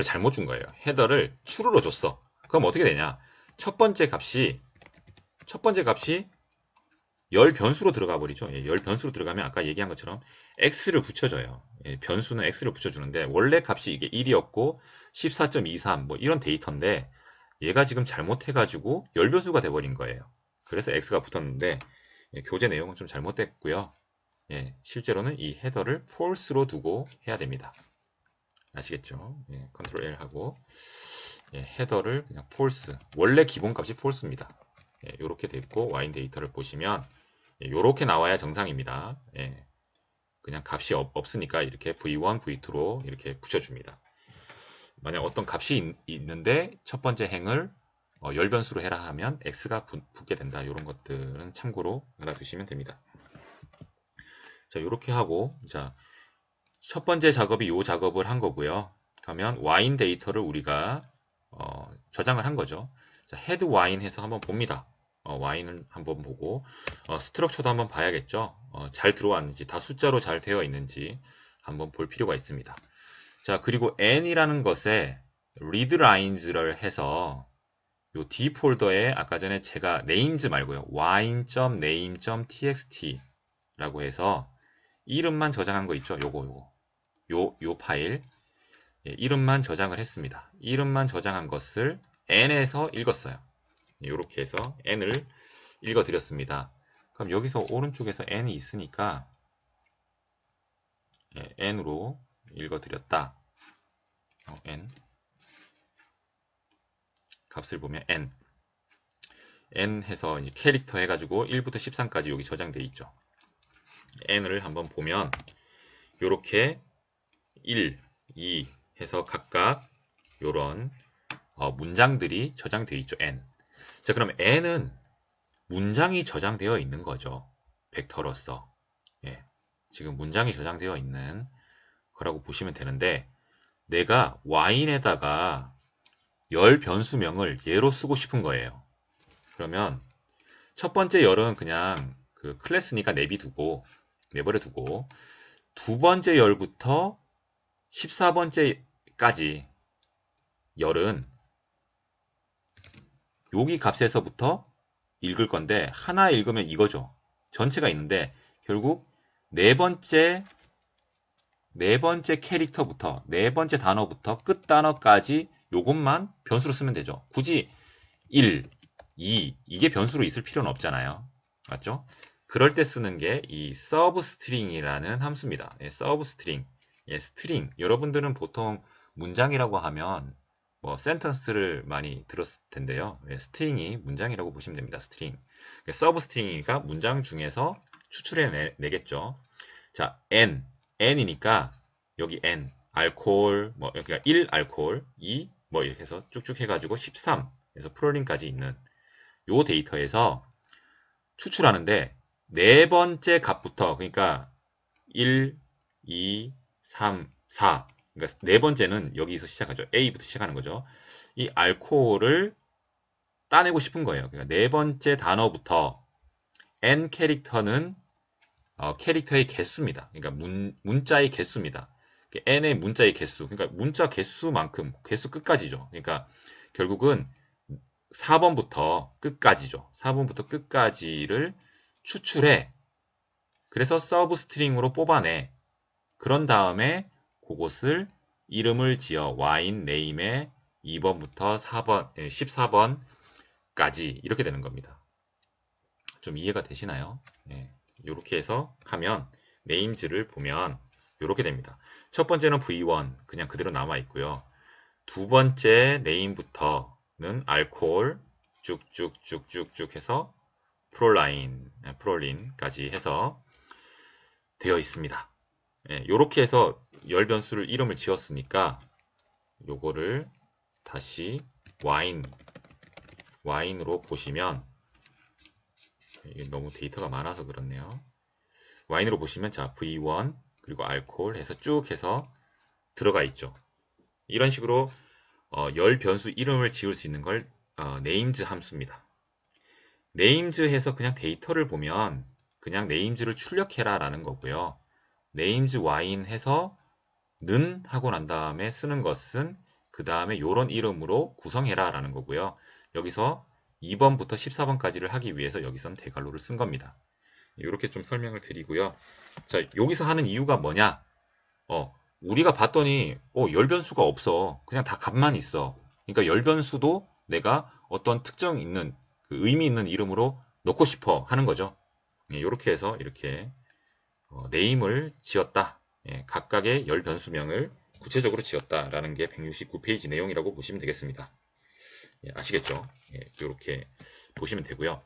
잘못 준 거예요. 헤더를 true로 줬어. 그럼 어떻게 되냐? 첫 번째 값이 열 변수로 들어가 버리죠. 열 변수로 들어가면 아까 얘기한 것처럼 x를 붙여줘요. 변수는 x를 붙여주는데 원래 값이 이게 1이었고 14.23 뭐 이런 데이터인데 얘가 지금 잘못해가지고 열 변수가 돼버린 거예요. 그래서 x가 붙었는데 교재 내용은 좀 잘못됐고요. 실제로는 이 헤더를 false로 두고 해야 됩니다. 아시겠죠? 컨트롤 L 하고 헤더를 그냥 false 원래 기본값이 false입니다. 이렇게 돼 있고 와인 데이터를 보시면 이렇게 나와야 정상입니다. 그냥 값이 없으니까 이렇게 V1, V2로 이렇게 붙여줍니다. 만약 어떤 값이 있는데 첫 번째 행을 열 변수로 해라 하면 x가 붙게 된다. 이런 것들은 참고로 알아두시면 됩니다. 자, 이렇게 하고 자, 첫 번째 작업이 이 작업을 한 거고요. 그러면 와인 데이터를 우리가 저장을 한 거죠. 자, 헤드 와인 해서 한번 봅니다. 와인을 한번 보고 스트럭처도 한번 봐야겠죠. 잘 들어왔는지 다 숫자로 잘 되어 있는지 한번 볼 필요가 있습니다. 자, 그리고 n이라는 것에 readlines를 해서 요 D 폴더에 아까 전에 제가 names 말고요. wine.name.txt 라고 해서 이름만 저장한 거 있죠. 요 파일 이름만 저장을 했습니다. 이름만 저장한 것을 n에서 읽었어요. 이렇게 해서 n을 읽어드렸습니다. 그럼 여기서 오른쪽에서 n이 있으니까 n으로 읽어드렸다. n 값을 보면 n 해서 이제 캐릭터 해가지고 1부터 13까지 여기 저장되어 있죠. n을 한번 보면 이렇게 1, 2 해서 각각 이런 문장들이 저장되어 있죠. n. 자, 그럼 n은 문장이 저장되어 있는 거죠. 벡터로서. 지금 문장이 저장되어 있는 거라고 보시면 되는데 내가 와인에다가 열 변수명을 예로 쓰고 싶은 거예요. 그러면 첫 번째 열은 그냥 그 클래스니까 내버려 두고 두 번째 열부터 14번째까지 열은 여기 값에서부터 읽을 건데 하나 읽으면 이거죠. 전체가 있는데 결국 네 번째 네 번째 캐릭터부터, 네 번째 단어부터 끝 단어까지 요것만 변수로 쓰면 되죠. 굳이 1, 2 이게 변수로 있을 필요는 없잖아요. 맞죠? 그럴 때 쓰는 게 이 서브스트링이라는 함수입니다. 예, 서브스트링. 예, 스트링. 여러분들은 보통 문장이라고 하면 뭐 센턴스를 많이 들었을 텐데요. 예, 스트링이 문장이라고 보시면 됩니다. 스트링. 서브스트링이니까 문장 중에서 추출해 내겠죠. 자, n이니까 여기 n, 알코올, 뭐 그러니까 1 알코올, 2 뭐 이렇게 해서 쭉쭉 해가지고 13, 그래서 프롤린까지 있는 요 데이터에서 추출하는데 네 번째 값부터 그러니까 1, 2, 3, 4 그러니까 네 번째는 여기서 시작하죠. A부터 시작하는 거죠. 이 알코올을 따내고 싶은 거예요. 그러니까 네 번째 단어부터 n 캐릭터는 캐릭터의 개수입니다. 그러니까 문자의 개수입니다. n의 문자의 개수. 그러니까 문자 개수만큼 개수 끝까지죠. 그러니까 결국은 4번부터 끝까지죠. 4번부터 끝까지를 추출해. 그래서 서브스트링으로 뽑아내. 그런 다음에 그것을 이름을 지어 와인 네임에 2번부터 4번, 14번까지 이렇게 되는 겁니다. 좀 이해가 되시나요? 네. 이렇게 해서 하면 네임즈를 보면 이렇게 됩니다. 첫 번째는 V1 그냥 그대로 남아 있고요. 두 번째 네임부터는 알코올 쭉쭉쭉쭉쭉 해서 프롤린까지 해서 되어 있습니다. 이렇게 해서 열 변수를 이름을 지었으니까 요거를 다시 와인으로 보시면 이게 너무 데이터가 많아서 그렇네요. 와인으로 보시면 자 V1 그리고 알코올 해서 쭉 해서 들어가 있죠. 이런 식으로 열 변수 이름을 지을 수 있는 걸 네임즈 함수입니다. 네임즈 해서 그냥 데이터를 보면 그냥 네임즈를 출력해라 라는 거고요. 네임즈 와인 해서 는 하고 난 다음에 쓰는 것은 그 다음에 이런 이름으로 구성해라 라는 거고요. 여기서 2번부터 14번까지를 하기 위해서 여기선 대괄호를 쓴 겁니다. 이렇게 좀 설명을 드리고요. 자, 여기서 하는 이유가 뭐냐? 우리가 봤더니 열 변수가 없어. 그냥 다 값만 있어. 그러니까 열 변수도 내가 어떤 특정 있는 그 의미 있는 이름으로 넣고 싶어 하는 거죠. 이렇게 해서 이렇게 네임을 지었다. 각각의 열 변수명을 구체적으로 지었다라는 게 169페이지 내용이라고 보시면 되겠습니다. 아시겠죠? 이렇게 보시면 되고요.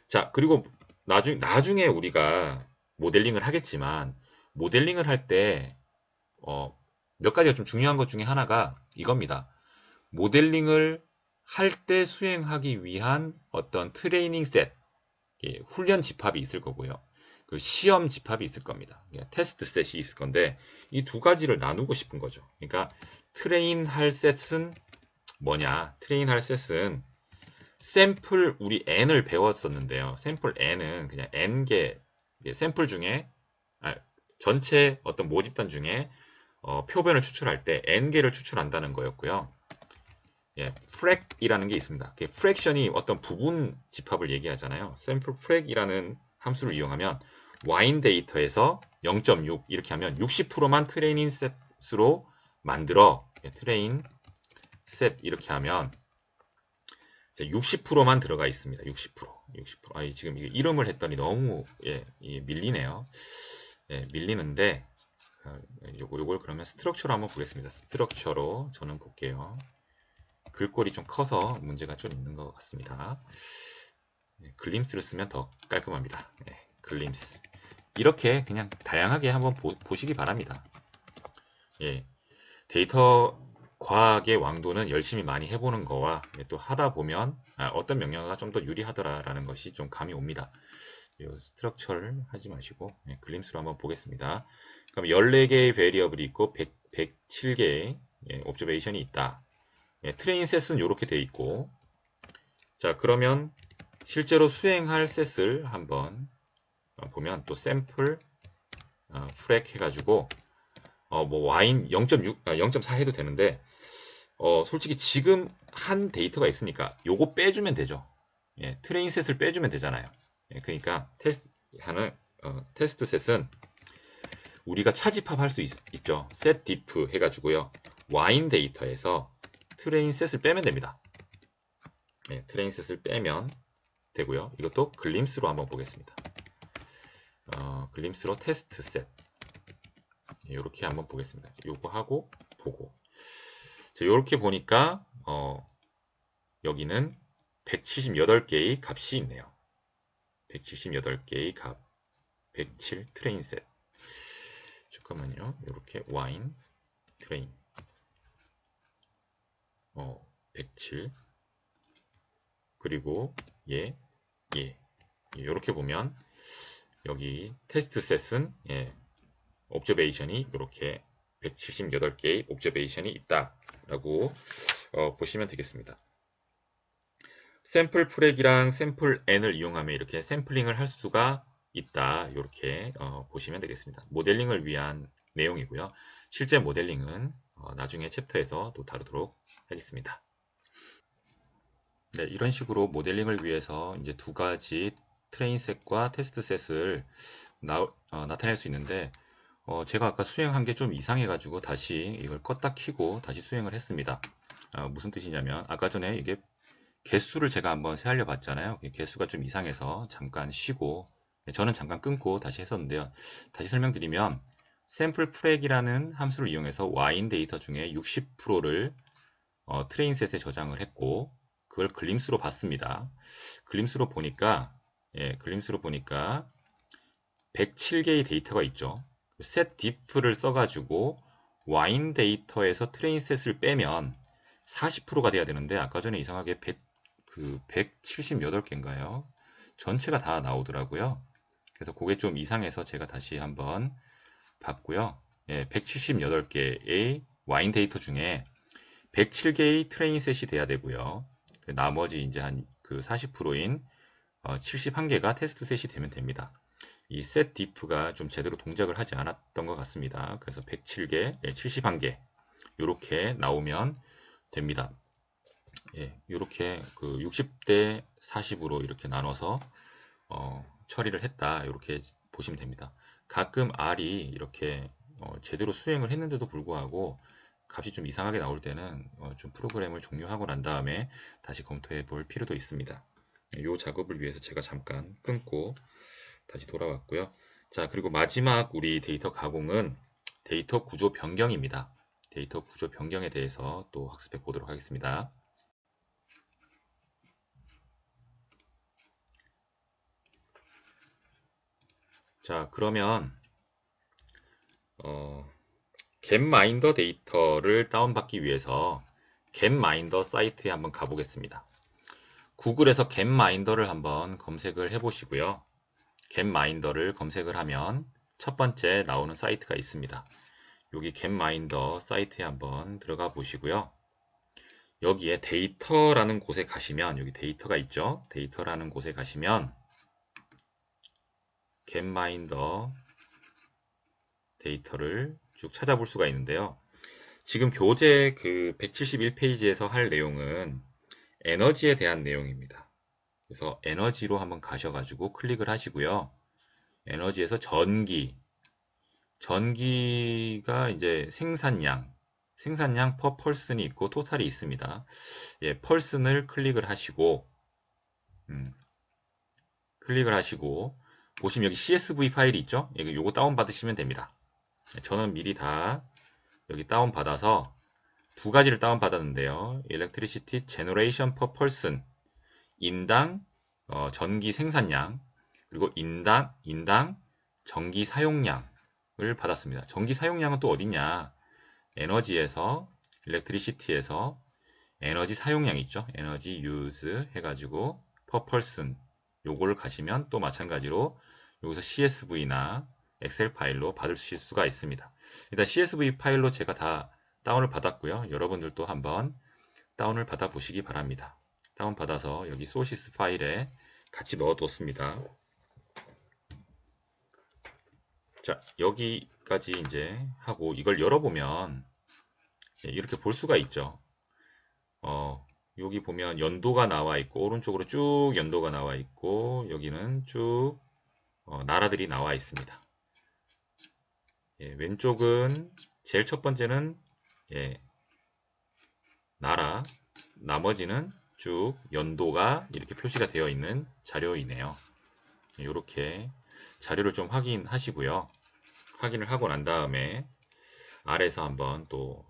자, 그리고 나중에 우리가 모델링을 하겠지만 모델링을 할 때 몇 가지가 좀 중요한 것 중에 하나가 이겁니다. 모델링을 할 때 수행하기 위한 어떤 트레이닝 셋, 훈련 집합이 있을 거고요. 그 시험 집합이 있을 겁니다. 테스트 셋이 있을 건데 이 두 가지를 나누고 싶은 거죠. 그러니까 트레인 할 셋은 뭐냐? 트레인 할 셋은 샘플 우리 n을 배웠었는데요. 샘플 n은 그냥 n개 샘플 중에 전체 어떤 모집단 중에 표변을 추출할 때 n개를 추출한다는 거였고요. frac이라는 게 있습니다. 프랙션이 어떤 부분 집합을 얘기하잖아요. 샘플 frac이라는 함수를 이용하면 와인 데이터에서 0.6 이렇게 하면 60%만 트레이닝 셋으로 만들어 트레인 셋 이렇게 하면 60%만 들어가 있습니다. 60%. 지금 이름을 했더니 너무 밀리네요. 밀리는데 요걸 그러면 스트럭처로 한번 보겠습니다. 스트럭처로 저는 볼게요. 글꼴이 좀 커서 문제가 좀 있는 것 같습니다. 글림스를 쓰면 더 깔끔합니다. 글림스. 이렇게 그냥 다양하게 한번 보시기 바랍니다. 데이터 과학의 왕도는 열심히 많이 해보는 거와 또 하다 보면 어떤 명령어가 좀 더 유리하더라라는 것이 좀 감이 옵니다. 스트럭처를 하지 마시고 글림스로 한번 보겠습니다. 그럼 14개의 베리어블이 있고 107개의 옵저베이션이 있다. 트레인 셋은 이렇게 되어 있고 자 그러면 실제로 수행할 셋을 한번 보면 또 샘플 프랙 해가지고 뭐 와인 0.6, 0.4 해도 되는데 솔직히 지금 한 데이터가 있으니까 요거 빼주면 되죠. 트레인 셋을 빼주면 되잖아요. 그러니까 테스트 셋은 우리가 차집합할 수 있죠. set diff 해가지고요. 와인 데이터에서 트레인 셋을 빼면 됩니다. 네, 트레인 셋을 빼면 되고요. 이것도 글림스로 한번 보겠습니다. 글림스로 테스트 셋. 이렇게 한번 보겠습니다. 요거 하고 보고. 이렇게 보니까 여기는 178개의 값이 있네요. 178개의 값. 107 트레인 셋. 잠깐만요. 이렇게 와인 트레인 107 그리고 이렇게 보면 여기 테스트 셋은 옵저베이션이 이렇게 178개의 옵저베이션이 있다라고 보시면 되겠습니다. 샘플 프렉이랑 샘플 n을 이용하면 이렇게 샘플링을 할 수가 있다. 이렇게 보시면 되겠습니다. 모델링을 위한 내용이고요. 실제 모델링은 나중에 챕터에서 또 다루도록 하겠습니다. 네, 이런 식으로 모델링을 위해서 이제 두 가지 트레인 셋과 테스트 셋을 나타낼 수 있는데 제가 아까 수행한 게 좀 이상해가지고 다시 이걸 껐다 켜고 다시 수행을 했습니다. 무슨 뜻이냐면 아까 전에 이게 개수를 제가 한번 세하려 봤잖아요. 개수가 좀 이상해서 잠깐 쉬고 저는 잠깐 끊고 다시 했었는데요. 다시 설명드리면 샘플 프렉이라는 함수를 이용해서 와인 데이터 중에 60%를 트레인 셋에 저장을 했고 그걸 글림스로 봤습니다. 글림스로 보니까 107개의 데이터가 있죠. set diff를 써가지고 와인 데이터에서 트레인 셋을 빼면 40%가 돼야 되는데 아까 전에 이상하게 178개인가요? 전체가 다 나오더라고요. 그래서 그게 좀 이상해서 제가 다시 한번 봤고요. 178개의 와인 데이터 중에 107개의 트레인 셋이 돼야 되고요. 나머지 이제 한 40%인 71개가 테스트 셋이 되면 됩니다. 이 set diff가 좀 제대로 동작을 하지 않았던 것 같습니다. 그래서 107개, 71개 이렇게 나오면 됩니다. 이렇게 60대 40으로 이렇게 나눠서 처리를 했다. 이렇게 보시면 됩니다. 가끔 R이 이렇게 제대로 수행을 했는데도 불구하고 값이 좀 이상하게 나올 때는 좀 프로그램을 종료하고 난 다음에 다시 검토해 볼 필요도 있습니다. 이 작업을 위해서 제가 잠깐 끊고 다시 돌아왔고요. 자, 그리고 마지막 우리 데이터 가공은 데이터 구조 변경입니다. 데이터 구조 변경에 대해서 또 학습해 보도록 하겠습니다. 자, 그러면 겟마인더 데이터를 다운받기 위해서 겟마인더 사이트에 한번 가보겠습니다. 구글에서 겟마인더를 한번 검색을 해보시고요. 겟마인더를 검색을 하면 첫 번째 나오는 사이트가 있습니다. 여기 겟마인더 사이트에 한번 들어가 보시고요. 여기에 데이터라는 곳에 가시면 여기 데이터가 있죠. 데이터라는 곳에 가시면 겟마인더 데이터를 쭉 찾아볼 수가 있는데요. 지금 교재 171페이지에서 할 내용은 에너지에 대한 내용입니다. 그래서 에너지로 한번 가셔가지고 클릭을 하시고요. 에너지에서 전기가 이제 생산량 per person이 있고 토탈이 있습니다. person을 클릭을 하시고 보시면 여기 CSV 파일이 있죠? 요거 다운 받으시면 됩니다. 저는 미리 다 여기 다운 받아서 두 가지를 다운 받았는데요. Electricity Generation per Person 인당 전기 생산량 그리고 인당 전기 사용량을 받았습니다. 전기 사용량은 또 어디냐? 에너지에서 Electricity에서 에너지 사용량 있죠? 에너지 use 해가지고 per person 요걸 가시면 또 마찬가지로 여기서 CSV나 엑셀 파일로 받으실 수가 있습니다. 일단 CSV 파일로 제가 다 다운을 받았고요. 여러분들도 한번 다운을 받아 보시기 바랍니다. 다운 받아서 여기 소시스 파일에 같이 넣어뒀습니다. 자, 여기까지 이제 하고 이걸 열어보면 이렇게 볼 수가 있죠. 여기 보면 연도가 나와 있고 오른쪽으로 쭉 연도가 나와 있고 여기는 쭉 나라들이 나와 있습니다. 왼쪽은 제일 첫 번째는 나라, 나머지는 쭉 연도가 이렇게 표시가 되어 있는 자료이네요. 이렇게 자료를 좀 확인하시고요. 확인을 하고 난 다음에 아래에서 한번 또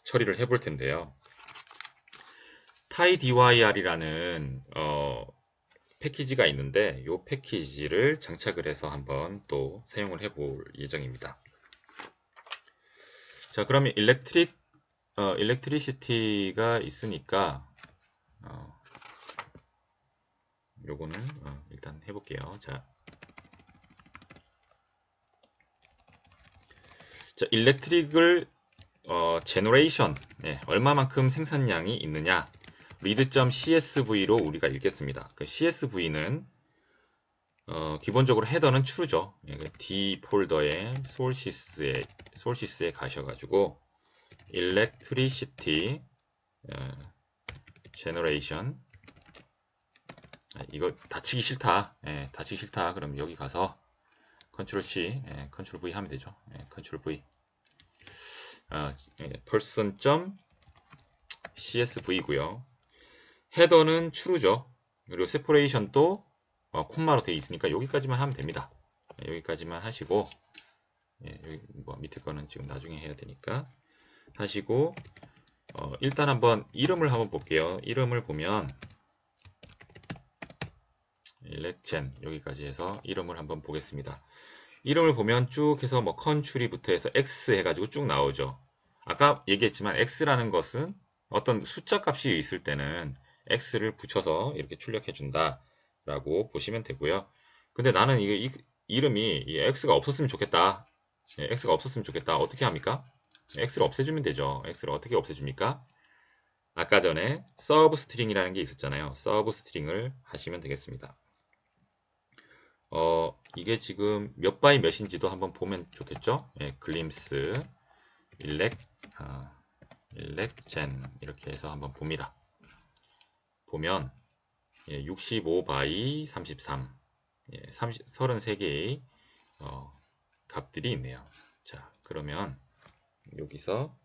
처리를 해볼 텐데요. TiDyr이라는 패키지가 있는데 이 패키지를 장착을 해서 한번 또 사용을 해볼 예정입니다. 자, 그러면 일렉트리시티가 있으니까 요거는 일단 해볼게요. 자, 일렉트릭을 제너레이션 얼마만큼 생산량이 있느냐 read.csv로 우리가 읽겠습니다. 그 csv는 기본적으로 헤더는 true죠. D 폴더의 sources에 가셔가지고 electricity generation 이거 다치기 싫다. 다치기 싫다. 그럼 여기 가서 컨트롤 C, 컨트롤 V 하면 되죠. 컨트롤 V person.csv고요. 헤더는 true죠. 그리고 separation도 콤마로 되어 있으니까 여기까지만 하면 됩니다. 여기까지만 하시고 여기 뭐 밑에 거는 지금 나중에 해야 되니까 하시고 일단 한번 이름을 한번 볼게요. 이름을 보면 elecgen 여기까지 해서 이름을 한번 보겠습니다. 이름을 보면 쭉 해서 뭐 country부터 해서 X 해가지고 쭉 나오죠. 아까 얘기했지만 X라는 것은 어떤 숫자 값이 있을 때는 X를 붙여서 이렇게 출력해 준다 라고 보시면 되고요. 근데 나는 이 이름이 이 X가 없었으면 좋겠다. X가 없었으면 좋겠다. 어떻게 합니까? X를 없애주면 되죠. X를 어떻게 없애줍니까? 아까 전에 서브스트링이라는 게 있었잖아요. 서브스트링을 하시면 되겠습니다. 이게 지금 몇 바이 몇인지도 한번 보면 좋겠죠? glimpse, elecgen 이렇게 해서 한번 봅니다. 보면 65바이 33, 33개의 값들이 있네요. 자, 그러면 여기서